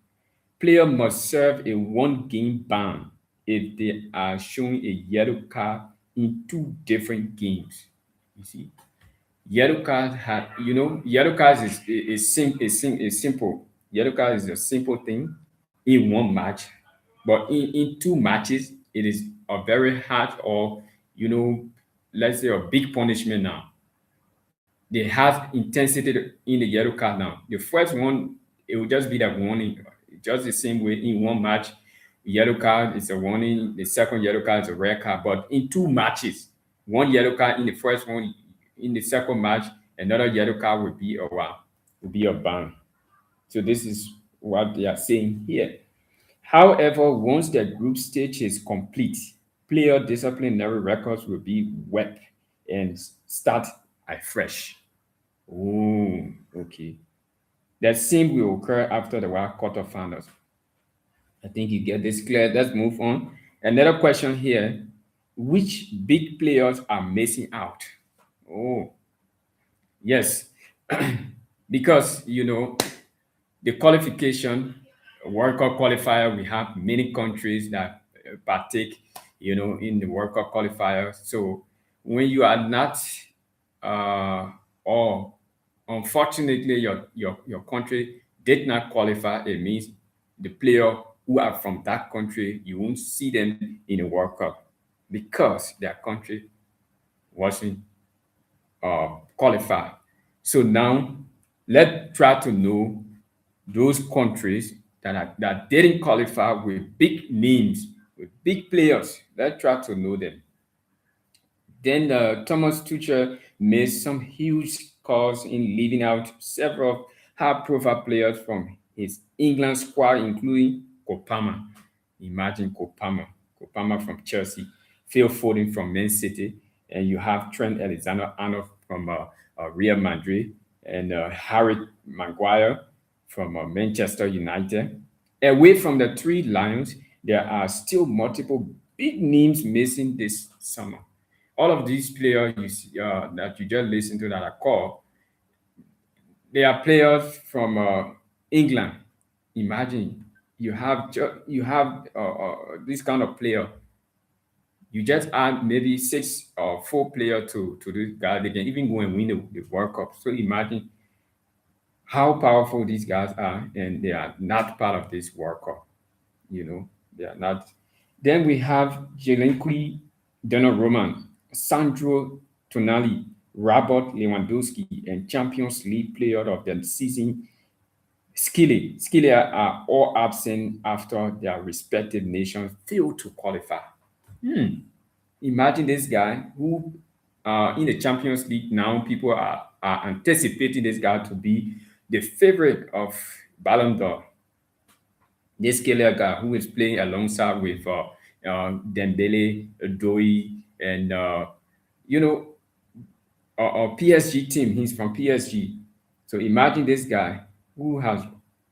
[SPEAKER 1] Player must serve a 1 game ban if they are shown a yellow card in 2 different games. You see, yellow card yellow cards is simple. Yellow card is a simple thing in 1 match, but in 2 matches, it is a very hard, or let's say a big punishment. Now they have intensity in the yellow card. Now the first one, it will just be that warning, just the same way in 1 match. Yellow card is a warning, the second yellow card is a red card. But in 2 matches, one yellow card in the first one, in the second match, another yellow card will be a ban. So this is what they are saying here. However, once the group stage is complete, player disciplinary records will be wiped and start afresh. Oh, okay. The same will occur after the World quarterfinals. I think you get this clear. Let's move on. Another question here. Which big players are missing out? Oh, yes. Because, the qualification, World Cup qualifier, we have many countries that partake, in the World Cup qualifier. So when you are not, or unfortunately, your country did not qualify, it means the player who are from that country, you won't see them in the World Cup because their country wasn't qualified. So now let's try to know those countries that didn't qualify with big names, with big players. Let's try to know them. Then Thomas Tuchel made some huge course, in leaving out several high-profile players from his England squad, including Kopama. Imagine Kopama, Kopama from Chelsea, Phil Foden from Man City, and you have Trent Alexander-Arnold from Real Madrid, and Harry Maguire from Manchester United. Away from the three Lions, there are still multiple big names missing this summer. All of these players that you just listened to that are called, they are players from England. Imagine you have this kind of player. You just add maybe six or four players to this guy. They can even go and win the World Cup. So imagine how powerful these guys are, and they are not part of this World Cup. They are not. Then we have Jelenqui Donnarumma, Sandro Tonali, Robert Lewandowski, and Champions League Player of the Season Skille are all absent after their respective nations failed to qualify. Imagine this guy who, in the Champions League now, people are anticipating this guy to be the favorite of Ballon d'Or. This killer guy who is playing alongside with Dembele, Doi, and you know, PSG team. He's from PSG. So imagine this guy who has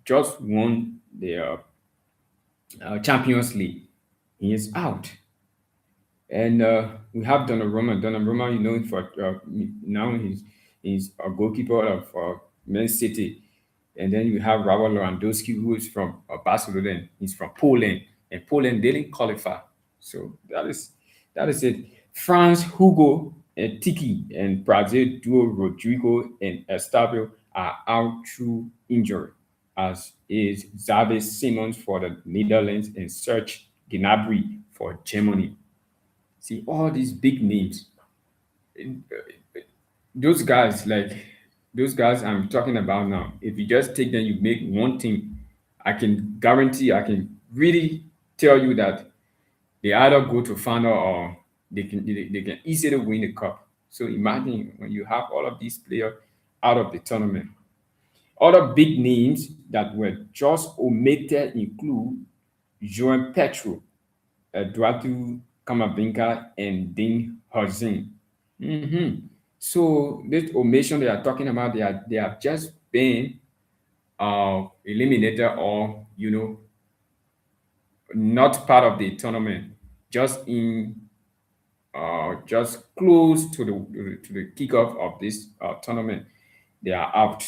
[SPEAKER 1] just won the Champions League. He is out. And we have Donnarumma. Donnarumma, for now he's a goalkeeper of Man City. And then you have Robert Lewandowski, who is from Barcelona. And he's from Poland, and Poland didn't qualify. So that is it. France, Hugo and Tiki, and Brazil duo Rodrigo and Eustabio are out through injury, as is Xavi Simons for the Netherlands and Serge Gnabry for Germany. See all these big names. Those guys, like those guys I'm talking about now, if you just take them, you make one team, I can guarantee, I can really tell you that they either go to final or they can easily win the cup. So imagine when you have all of these players out of the tournament. Other big names that were just omitted include Joan Petro, Eduardo Camavinga, and Dean Hudson. So this omission they are talking about, they have just been eliminated, or not part of the tournament, just in just close to the kickoff of this tournament, they are out.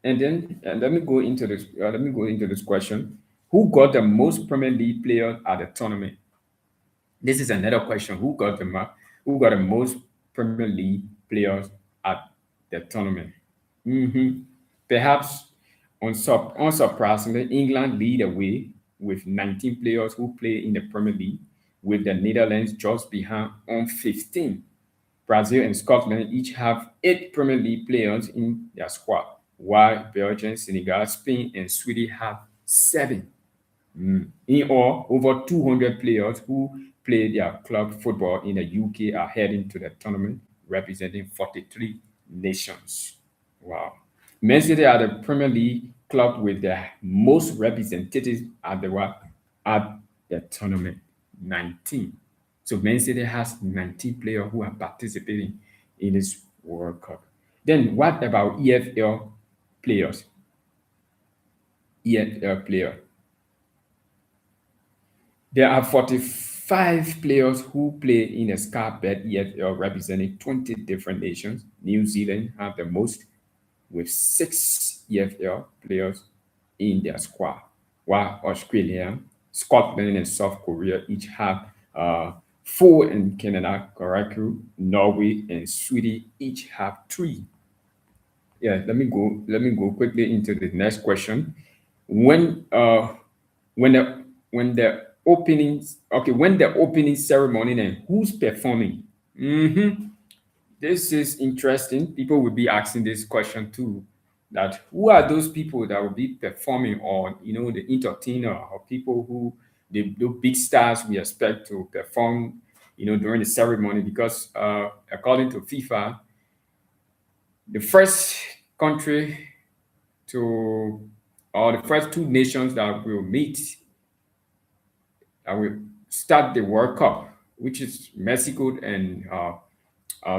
[SPEAKER 1] And then let me go into this question: Who got the most Premier League players at the tournament? This is another question: Who got the most Premier League players at the tournament? Mhm. Perhaps unsurprisingly, England lead the way with 19 players who play in the Premier League, with the Netherlands just behind on 15. Brazil and Scotland each have 8 Premier League players in their squad, while Belgium, Senegal, Spain, and Sweden have 7. In all, over 200 players who play their club football in the UK are heading to the tournament, representing 43 nations. Wow. Man City are the Premier League club with the most representatives at the tournament, 19. So Man City has 19 players who are participating in this World Cup. Then what about EFL players? EFL player. There are 45 players who play in the Scarpet EFL, representing 20 different nations. New Zealand have the most, with 6 EFL players in their squad, while Australia, Scotland, and South Korea each have 4, and Canada, correct, Norway, and Sweden each have 3. Yeah, let me go quickly into the next question. When when the opening ceremony, and who's performing? This is interesting. People will be asking this question too. That who are those people that will be performing, or the entertainer, or people who the big stars we expect to perform during the ceremony? Because according to FIFA, The first country to, or the first two nations that will meet, that will start the World Cup, which is Mexico and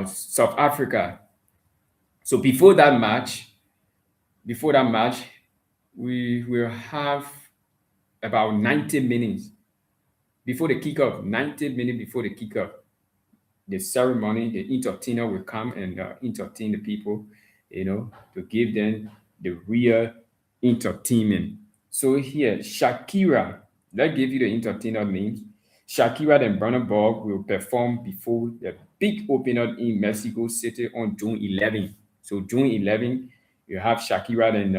[SPEAKER 1] South Africa. So before that match, we will have about 90 minutes before the kickoff. 90 minutes before the kickoff, the ceremony, the entertainer will come and entertain the people, to give them the real entertainment. So here, Shakira, let's give you the entertainer names. Shakira and Burna Boy will perform before the big opener in Mexico City on June 11th. So June 11th, you have Shakira and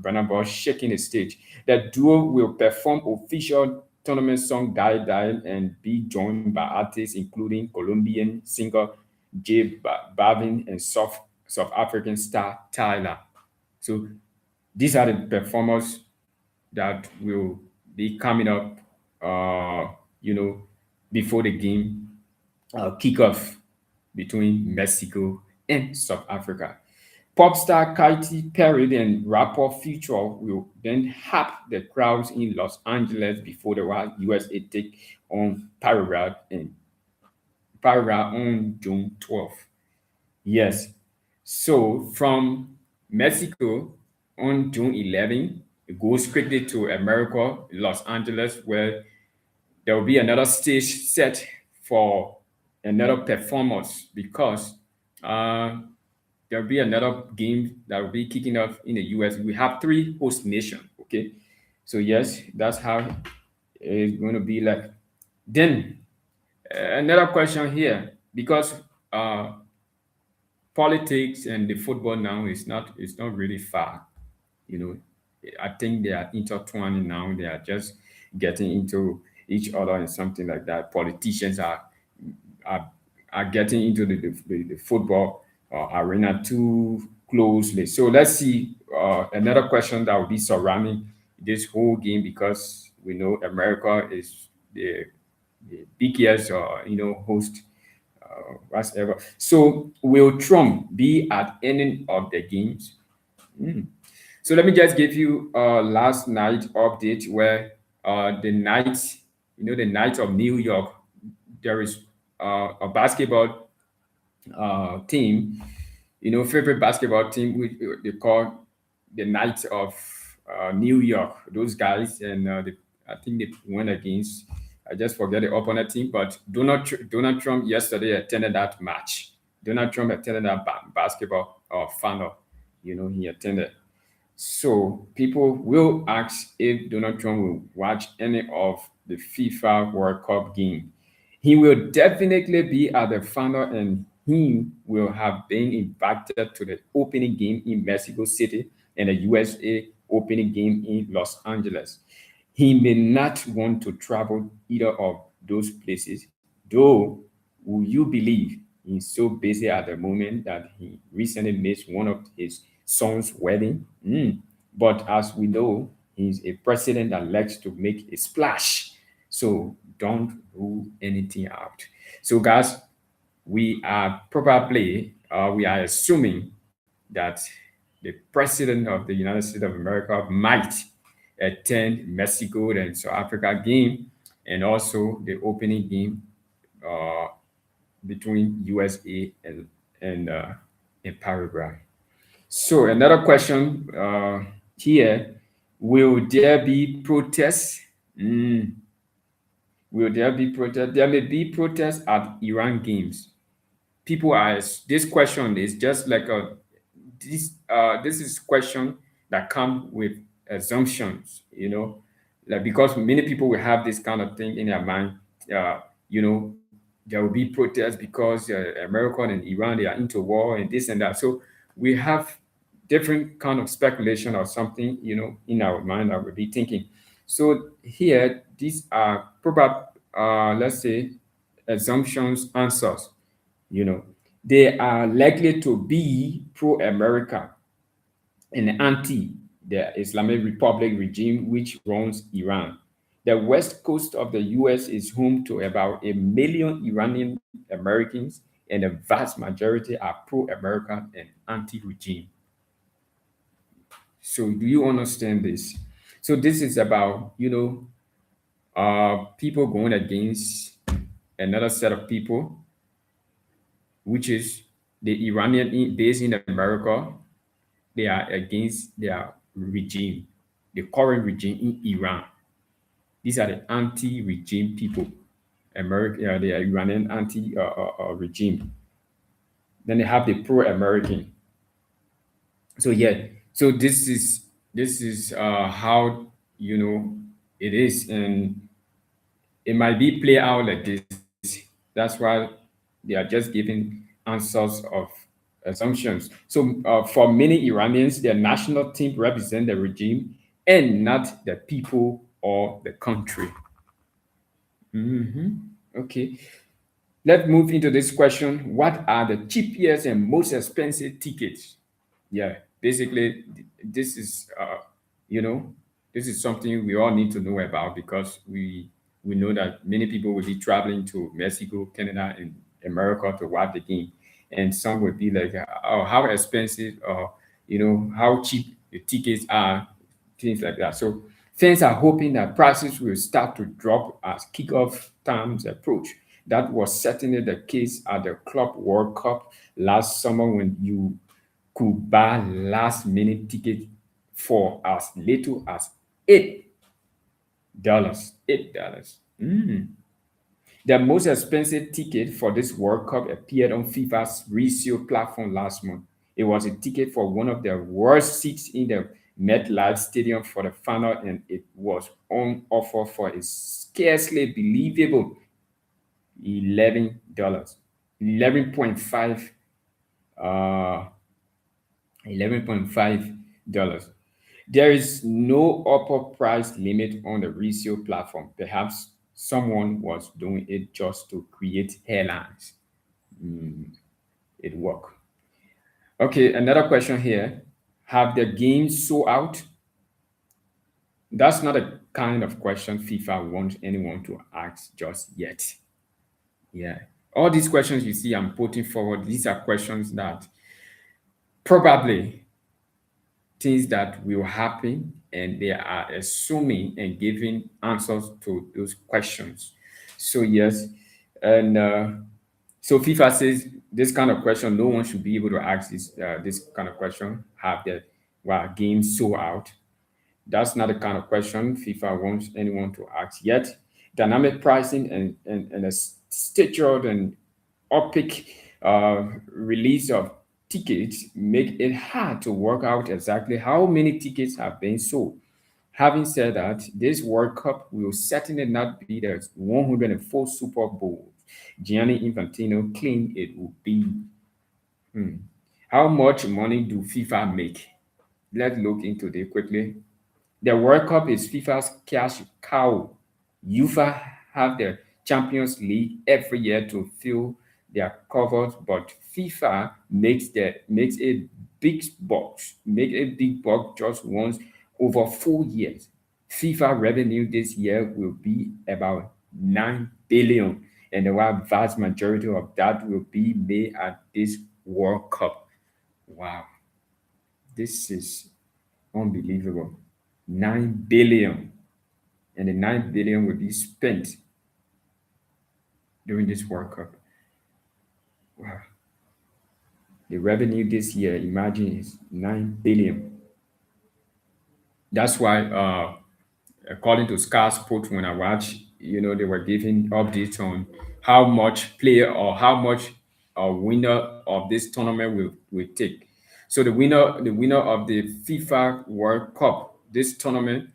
[SPEAKER 1] Burna Boy shaking the stage. The duo will perform official tournament song Die Die and be joined by artists including Colombian singer Balvin and South African star Tyler. So these are the performers that will be coming up, you know, before the game kickoff between Mexico and South Africa. Pop star Katy Perry and rapper Future will then hype the crowds in Los Angeles before the USA take on Paraguay on June 12th. Yes. So from Mexico on June 11th, it goes quickly to America, Los Angeles, where there will be another stage set for another performance because uh, there'll be another game that will be kicking off in the US. We have three host nations. Okay, so yes, that's how it's going to be like. Then another question here, because uh, politics and the football now is not, it's not really far. You know, I think they are intertwining now. They are just getting into each other and something like that. Politicians are, are getting into the football arena too closely. So let's see another question that will be surrounding this whole game, because we know America is the biggest host whatever. So will Trump be at any of the games? Hmm. So let me just give you last night update where the night of New York, there is a basketball team, favorite basketball team, which they call the Knights of New York. Those guys, and I think they went against. I just forget the opponent team, but Donald Trump yesterday attended that match. Donald Trump attended that basketball final. He attended. So people will ask if Donald Trump will watch any of the FIFA World Cup game. He will definitely be at the final, and he will have been invited to the opening game in Mexico City and the USA opening game in Los Angeles. He may not want to travel either of those places, though. Will you believe he's so busy at the moment that he recently missed one of his son's wedding? But as we know, he's a president that likes to make a splash. So don't rule anything out. So, guys, we are assuming that the president of the United States of America might attend Mexico and South Africa game, and also the opening game uh, between USA and Paraguay. So another question here: will there be protests? Will there be protests? There may be protests at Iran games. People are, this question is just like a this is question that come with assumptions, like, because many people will have this kind of thing in their mind. uh, there will be protests because America and Iran, they are into war and this and that. So we have different kind of speculation or something, in our mind that we'll be thinking. So here, these are probably, let's say, assumptions, answers. You know, they are likely to be pro-America and anti the Islamic Republic regime which runs Iran. The west coast of the US is home to about a million Iranian Americans, and the vast majority are pro-American and anti-regime. So do you understand this? So this is about, people going against another set of people, which is the Iranian based in America. They are against their regime, the current regime in Iran. These are the anti-regime people. America, the Iranian anti-regime. Then they have the pro-American. So yeah, so this is how you know it is, and it might be play out like this. That's why they are just giving answers of assumptions. So for many Iranians, their national team represent the regime and not the people or the country. Okay, let's move into this question. What are the cheapest and most expensive tickets? Yeah, basically, this is you know this is something we all need to know about because we know that many people will be traveling to Mexico, Canada, and America to watch the game, and some would be like, oh, how expensive or how cheap the tickets are, things like that. So fans are hoping that prices will start to drop as kickoff times approach. That was certainly the case at the Club World Cup last summer when you could buy last minute tickets for as little as $8. $8. The most expensive ticket for this World Cup appeared on FIFA's resale platform last month. It was a ticket for one of the worst seats in the MetLife Stadium for the final, and it was on offer for a scarcely believable $11. 11.5 uh, $11.5. There is no upper price limit on the resale platform. Perhaps someone was doing it just to create headlines. It worked. Okay, another question here. Have the games sold out? That's not a kind of question FIFA wants anyone to ask just yet. Yeah. All these questions you see I'm putting forward, these are questions that probably things that will happen, and they are assuming and giving answers to those questions. So yes, and so FIFA says this kind of question, no one should be able to ask this kind of question. Have the games sold out? That's not the kind of question FIFA wants anyone to ask yet. Dynamic pricing and a staggered and epic release of tickets make it hard to work out exactly how many tickets have been sold. Having said that, this World Cup will certainly not be the 104 Super Bowls Gianni Infantino claimed it would be. How much money do FIFA make? Let's look into this quickly. The World Cup is FIFA's cash cow. UEFA have the Champions League every year to fill their covers, but FIFA makes a big buck just once over 4 years. FIFA revenue this year will be about 9 billion, and the vast majority of that will be made at this World Cup. Wow, this is unbelievable. 9 billion, and the 9 billion will be spent during this World Cup. Wow. The revenue this year, imagine, is 9 billion. That's why, according to Sky Sports, when I watch, they were giving updates on how much player or how much a winner of this tournament will take. So the winner of the FIFA World Cup, this tournament,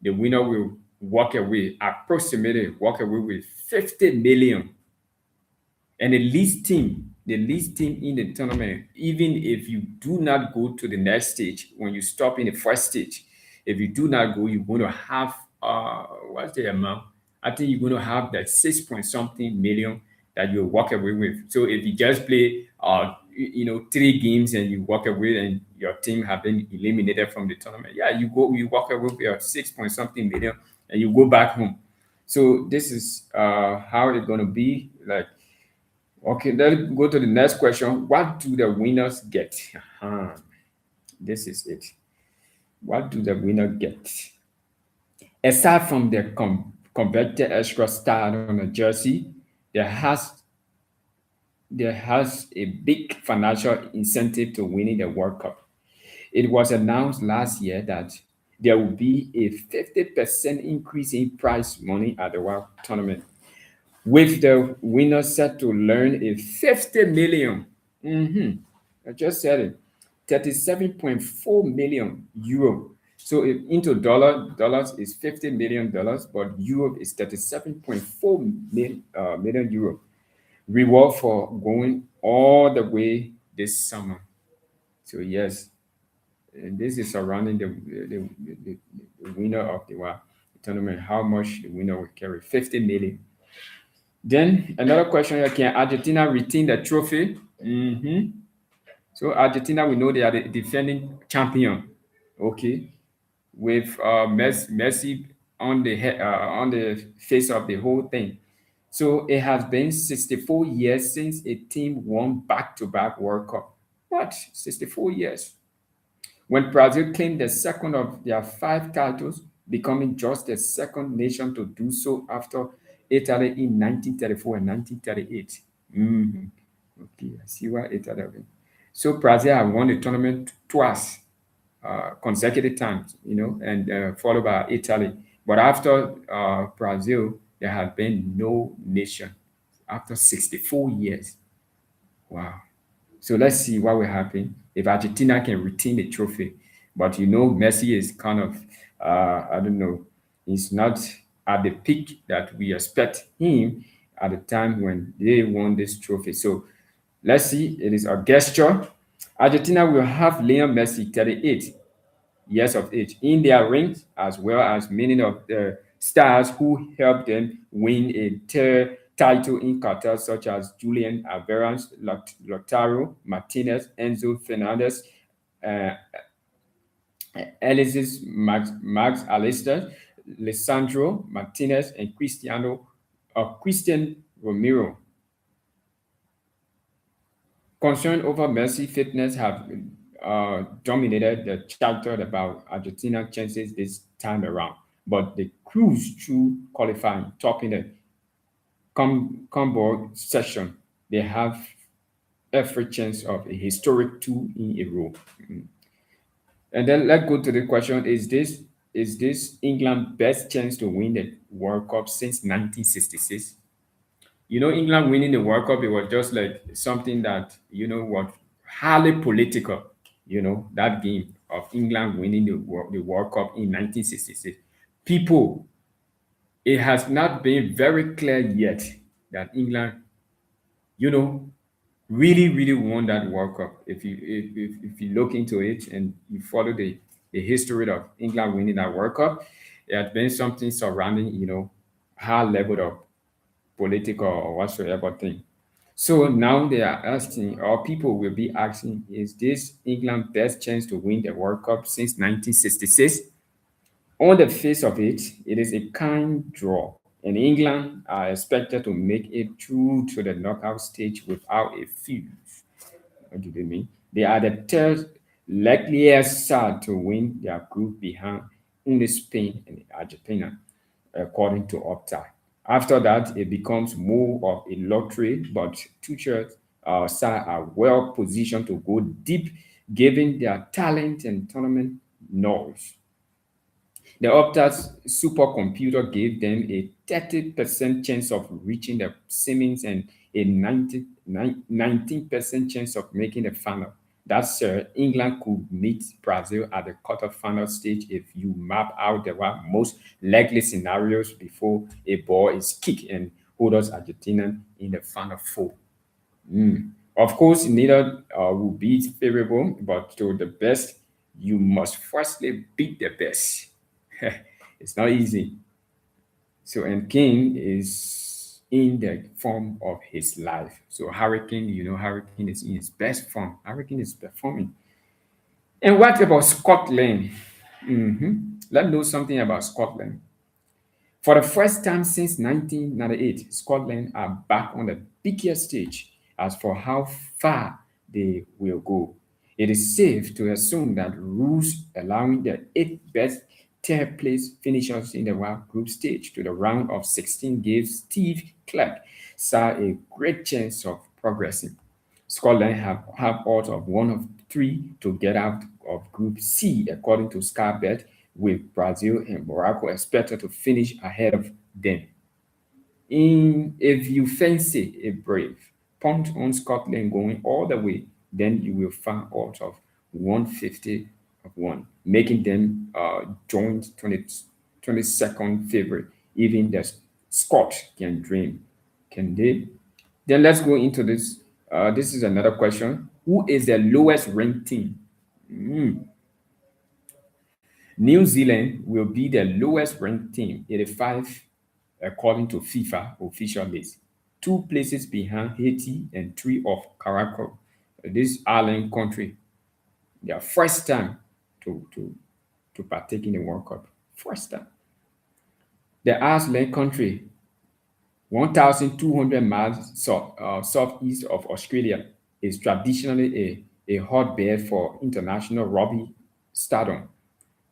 [SPEAKER 1] the winner will approximately walk away with 50 million. And the least team in the tournament, even if you do not go to the next stage, when you stop in the first stage, if you do not go, you're going to have what's the amount? I think you're going to have that 6 point something million that you walk away with. So if you just play 3 games and you walk away and your team have been eliminated from the tournament, yeah, you walk away with your 6 point something million and you go back home. So this is how it's going to be like. Okay, let's go to the next question. What do the winners get? Uh-huh. This is it. What do the winner get? Aside from the converted extra star on a jersey, there has there has a big financial incentive to winning the World Cup. It was announced last year that there will be a 50% increase in prize money at the World Tournament, with the winner set to earn a 50 million. I just said it. 37.4 million euro. So if into dollars is $50 million, but euro is 37.4 million euro. Reward for going all the way this summer. So yes, and this is surrounding the winner of the tournament. How much the winner will carry? 50 million. Then another question here: can Argentina retain the trophy? So Argentina, we know they are the defending champion. Okay, with Messi on the on the face of the whole thing. So it has been 64 years since a team won back-to-back World Cup. What? 64 years. When Brazil claimed the second of their five titles, becoming just the second nation to do so after Italy in 1934 and 1938. Okay, I see why Italy. So Brazil have won the tournament twice, consecutive times, and followed by Italy. But after Brazil, there has been no nation after 64 years. Wow. So let's see what will happen if Argentina can retain the trophy. But Messi is kind of, I don't know, he's not at the peak that we expect him at the time when they won this trophy. So let's see, it is a gesture. Argentina will have Lionel Messi, 38 years of age, in their rings, as well as many of the stars who helped them win a third title in Qatar, such as Julian Alvarez, Lautaro Martinez, Enzo Fernandez, uh, Alexis Max Alister, Lisandro Martinez, and Christian Romero. Concern over Messi fitness have dominated the chatter about Argentina chances this time around, but the cruise through qualifying, topping the Combo session, they have every chance of a historic two in a row. And then let's go to the question: is this England best chance to win the World Cup since 1966? England winning the World Cup, it was just like something that, was highly political, that game of England winning the World Cup in 1966. People, it has not been very clear yet that England, you know, really, really won that World Cup. If you look into it and you follow the history of England winning that World Cup, it has been something surrounding, high level of political or whatsoever thing. So now they are asking, or people will be asking, is this England best chance to win the World Cup since 1966? On the face of it, it is a kind draw, and England are expected to make it through to the knockout stage without a fuse. What do they mean? They are the third likeliest side to win their group behind only Spain and Argentina, according to Opta. After that, it becomes more of a lottery, but Tuchel's side are well positioned to go deep given their talent and tournament knowledge. The Opta's supercomputer gave them a 30% chance of reaching the semis and a 19% chance of making the final. That's England could meet Brazil at the quarterfinal stage if you map out the most likely scenarios before a ball is kicked and holders Argentina in the final four. Of course, neither will be favorable, but to the best, you must firstly beat the best. It's not easy. So, and King is in the form of his life. So, Hurricane, Hurricane is in his best form. Hurricane is performing. And what about Scotland? Let's know something about Scotland. For the first time since 1998, Scotland are back on the biggest stage. As for how far they will go, it is safe to assume that rules allowing the eight best third place finishers in the World Group stage to the round of 16 gave Steve Clark saw a great chance of progressing. Scotland have odds of one of three to get out of Group C, according to Skybet, with Brazil and Morocco expected to finish ahead of them. If you fancy a brave punt on Scotland going all the way, then you will find odds of 150 of one, making them joint 22nd favorite. Even the Scott can dream. Can they? Then let's go into this. This is another question. Who is the lowest ranked team? Hmm. New Zealand will be the lowest ranked team, 85, according to FIFA official list. Two places behind Haiti and three of Caracas. This island country, their first time to partake in the World Cup. First time. The island country, 1,200 miles southeast of Australia, is traditionally a hotbed for international rugby stardom,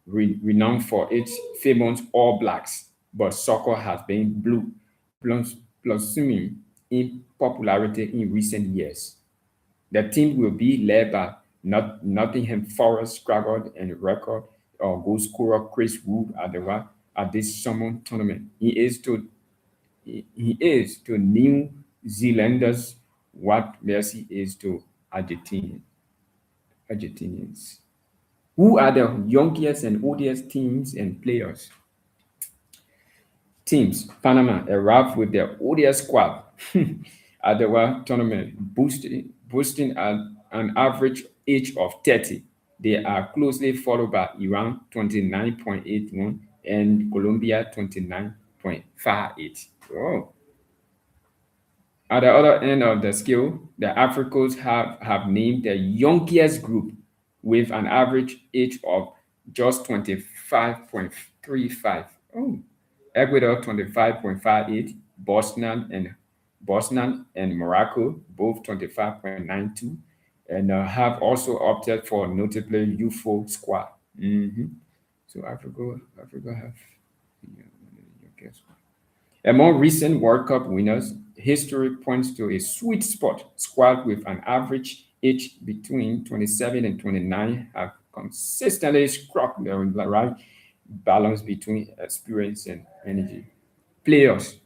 [SPEAKER 1] renowned for its famous All Blacks, but soccer has been blossoming in popularity in recent years. The team will be led by Nottingham Forest struggled and record goal scorer Chris Wood at this summer tournament. He is to New Zealanders what Messi is to Argentinians. Who are the youngest and oldest teams and players? Teams: Panama arrived with their oldest squad at the World Tournament, boasting an average age of 30. They are closely followed by Iran 29.81 and Colombia 29.58. Oh. At the other end of the scale, the Africans have named the youngest group with an average age of just 25.35. Oh. Ecuador 25.58, Bosnia and Morocco both 25.92, and have also opted for notably youthful squad. Mhm. So Africa have yeah, okay, among recent World Cup winners, history points to a sweet spot squad with an average age between 27 and 29 have consistently struck the right balance between experience and energy. Players,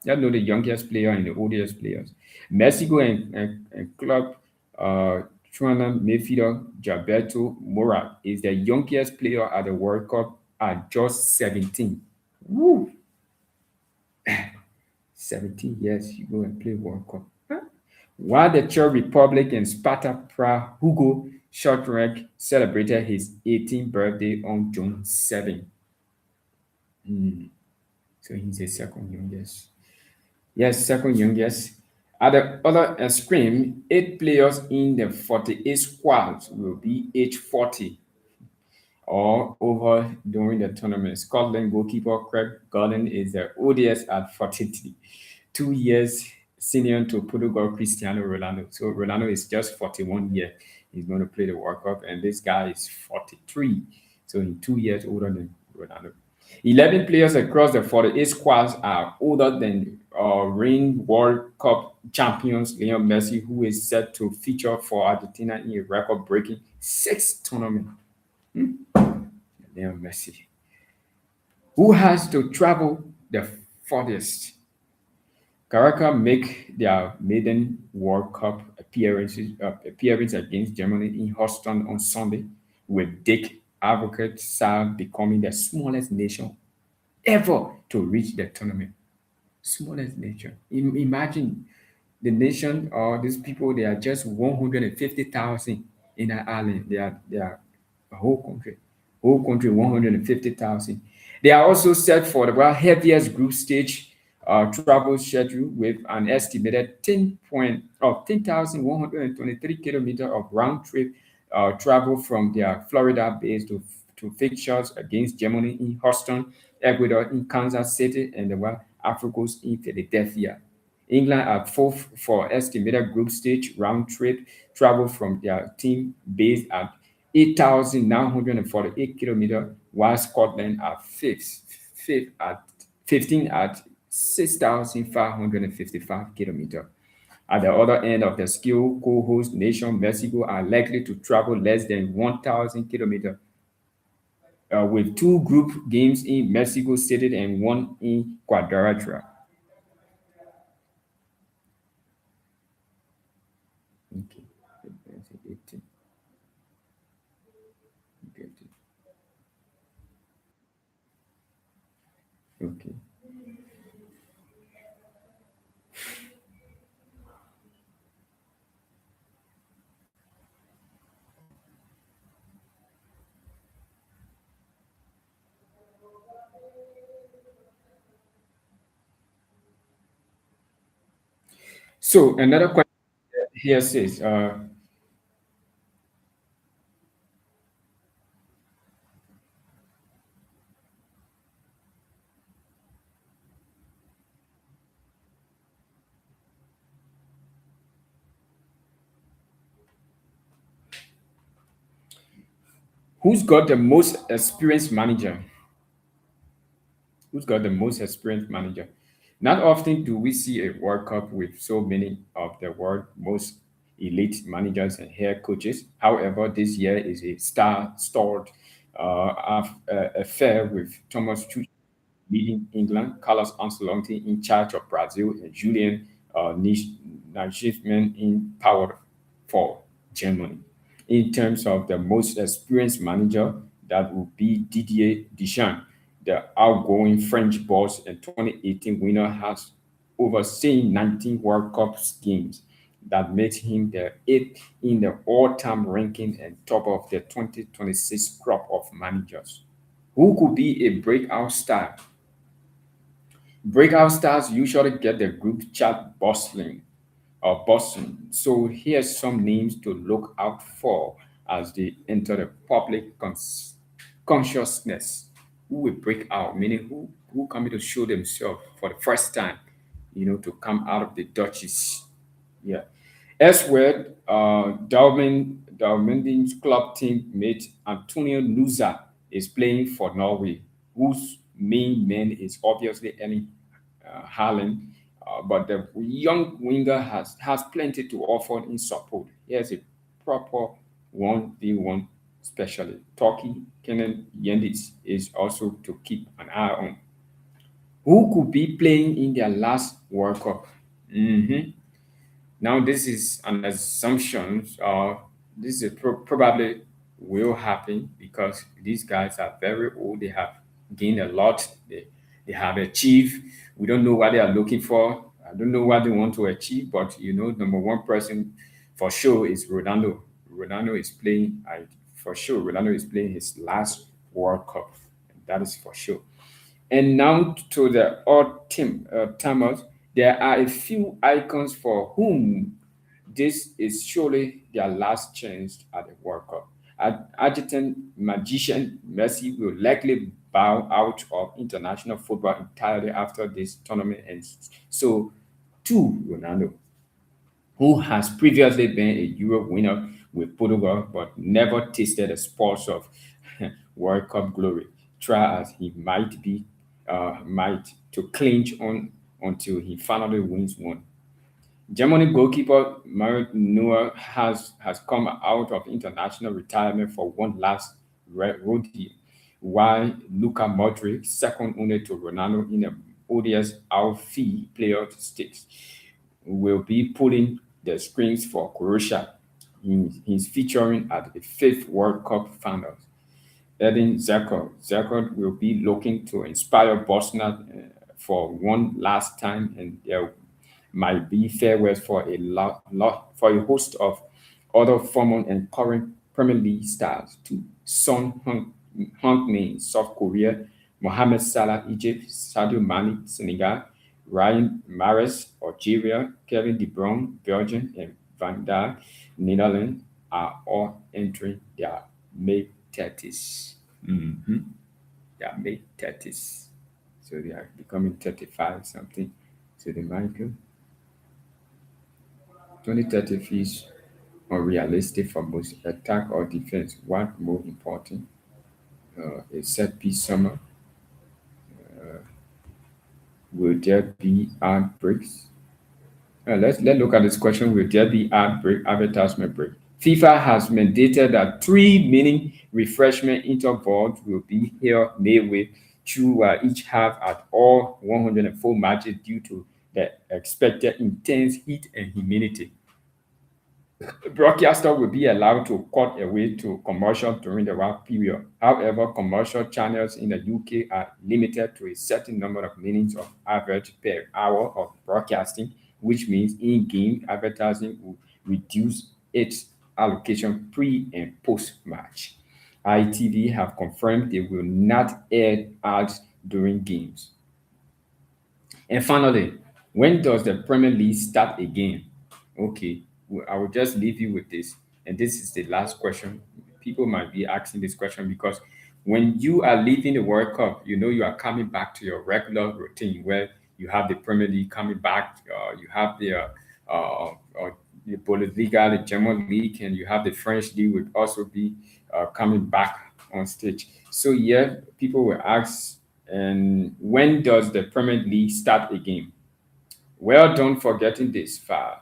[SPEAKER 1] you know the youngest player and the oldest players. Mexico and club Juana midfielder Gilberto Mora is the youngest player at the World Cup at just 17. Woo! 17 years, you go and play World Cup. Huh? While the Czech Republic and Sparta Prague Hugo Shortrek celebrated his 18th birthday on June 7. Mm, so he's the second youngest. Yes, second youngest. At the other extreme, eight players in the 48 squad will be age 40 or over during the tournament. Scotland goalkeeper Craig Gordon is the oldest at 43, 2 years senior to Portugal Cristiano Ronaldo. So Ronaldo is just 41 years. He's going to play the World Cup, and this guy is 43. So he's 2 years older than Ronaldo. 11 players across the 48 squads are older than reigning World Cup champions Lionel Messi, who is set to feature for Argentina in a record-breaking sixth tournament. Lionel Messi, who has to travel the farthest. Caracas make their maiden World Cup appearance against Germany in Houston on Sunday, with Dick Advocate becoming the smallest nation ever to reach the tournament. Smallest nation. Imagine the nation or these people, they are just 150,000 in an island. They are a whole country 150,000. They are also set for the world heaviest group stage travel schedule with an estimated 10,123 kilometers of round trip travel from their Florida base to fixtures against Germany in Houston, Ecuador in Kansas City, and the Africans in Philadelphia. England are fourth for estimated group stage round trip travel from their team base at 8,948 kilometers, while Scotland are fifth at 15 at 6,555 kilometers. At the other end of the scale, co-host nation Mexico are likely to travel less than 1,000 kilometers, with two group games in Mexico City and one in Guadalajara. Okay. 18, okay. Okay. So another question here says, who's got the most experienced manager? Who's got the most experienced manager? Not often do we see a World Cup with so many of the world's most elite managers and head coaches. However, this year is a star-studded affair with Thomas Tuchel leading England, Carlos Ancelotti in charge of Brazil, and Julian Nagelsmann in power for Germany. In terms of the most experienced manager, that would be Didier Deschamps, the outgoing French boss and 2018 winner, has overseen 19 World Cup games. That makes him the eighth in the all-time ranking and top of the 2026 crop of managers. Who could be a breakout star? Breakout stars usually get the group chat bustling or bustling. So here's some names to look out for as they enter the public consciousness. Who will break out, meaning who coming to show themselves for the first time, to come out of the Dutchies. Yeah. Elsewhere, Dalmendin's club teammate Antonio Nusa is playing for Norway, whose main man is obviously Erling Haaland, but the young winger has plenty to offer in support. Here's a proper 1v1 specialist. Turkey Kenan Yendis is also to keep an eye on. Who could be playing in their last World Cup? Mhm. Now, this is an assumption. This is probably will happen because these guys are very old. They have gained a lot. They have achieved. We don't know what they are looking for. I don't know what they want to achieve, but number one person for sure is Ronaldo. Ronaldo is playing. For sure, Ronaldo is playing his last World Cup. That is for sure. And now to the odd timers, there are a few icons for whom this is surely their last chance at the World Cup. Argentine magician Messi will likely bow out of international football entirely after this tournament ends. So, to Ronaldo, who has previously been a Euro winner with Portugal but never tasted the spoils of World Cup glory. Try as he might to clinch on until he finally wins one. Germany goalkeeper Mario Neuer has come out of international retirement for one last rodeo, while Luka Modric, second only to Ronaldo in a odious outfield player stakes, will be pulling the strings for Croatia. He's featuring at the fifth World Cup finals. Edin Dzeko. Dzeko will be looking to inspire Bosnia for one last time, and there might be farewells for for a host of other former and current Premier League stars to Heung-min, South Korea, Mohamed Salah, Egypt, Sadio Mane, Senegal, Ryan Mahrez, Algeria, Kevin De Bruyne, Belgium, and Van Dijk, Netherlands are all entering their mid 30s. Mhm. Their mid 30s. So they are becoming 35 something. So they might go. 2030 feels unrealistic for most. Attack or defense, what more important? A set piece summer. Will there be ad breaks? Let's look at this question. Will there be ad break, advertisement break? FIFA has mandated that 3 minute refreshment intervals will be held midway through each half at all 104 matches due to the expected intense heat and humidity. Broadcaster will be allowed to cut away to commercial during the work period. However, commercial channels in the UK are limited to a certain number of minutes of average per hour of broadcasting, which means in-game advertising will reduce its allocation pre and post-match. ITV have confirmed they will not air ads during games. And finally, when does the Premier League start again? Okay, I will just leave you with this. And this is the last question. People might be asking this question because when you are leaving the World Cup, you know you are coming back to your regular routine where you have the Premier League coming back, you have the Bundesliga, the German League, and you have the French League would also be coming back on stage. So yeah, people will ask, and when does the Premier League start again? Well, don't forgetting this far.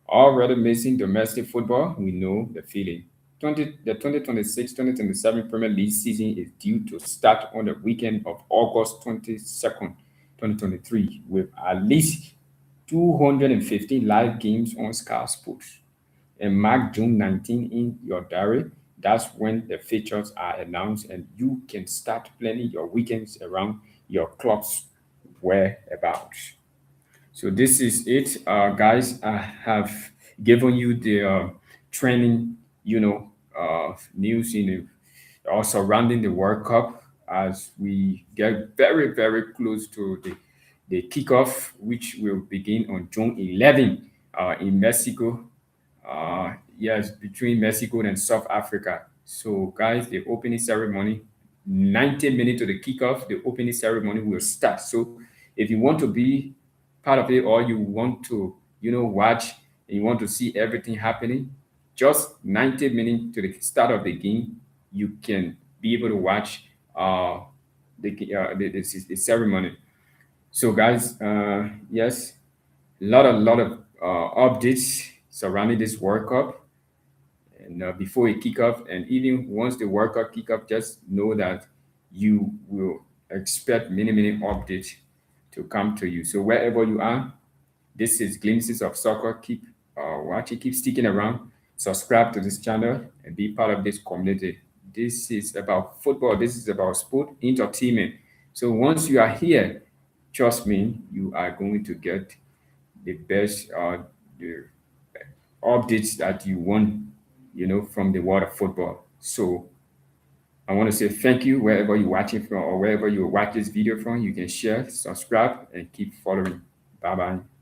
[SPEAKER 1] Already missing domestic football, we know the feeling. The 2026-2027 Premier League season is due to start on the weekend of August 22nd, 2023, with at least 215 live games on Sky Sports. And mark June 19 in your diary. That's when the features are announced, and you can start planning your weekends around your club's whereabouts. So this is it, guys. I have given you the training, news in surrounding the World Cup as we get very, very close to the kickoff, which will begin on June 11 in Mexico. Yes, between Mexico and South Africa. So, guys, the opening ceremony, 90 minutes to the kickoff, the opening ceremony will start. So, if you want to be part of it or you want to, watch and you want to see everything happening, just 90 minutes to the start of the game, you can be able to watch the ceremony. So, guys, yes, a lot of updates surrounding this World Cup and before it kick off, and even once the World Cup kick off, just know that you will expect many updates to come to you. So wherever you are, this is Glimpses of Soccer. Keep watching, keep sticking around, subscribe to this channel, and be part of this community. This is about football. This is about sport entertainment. So once you are here, trust me, you are going to get the best the updates that you want, from the world of football. So I want to say thank you wherever you're watching from or wherever you watch this video from. You can share, subscribe, and keep following. Bye bye.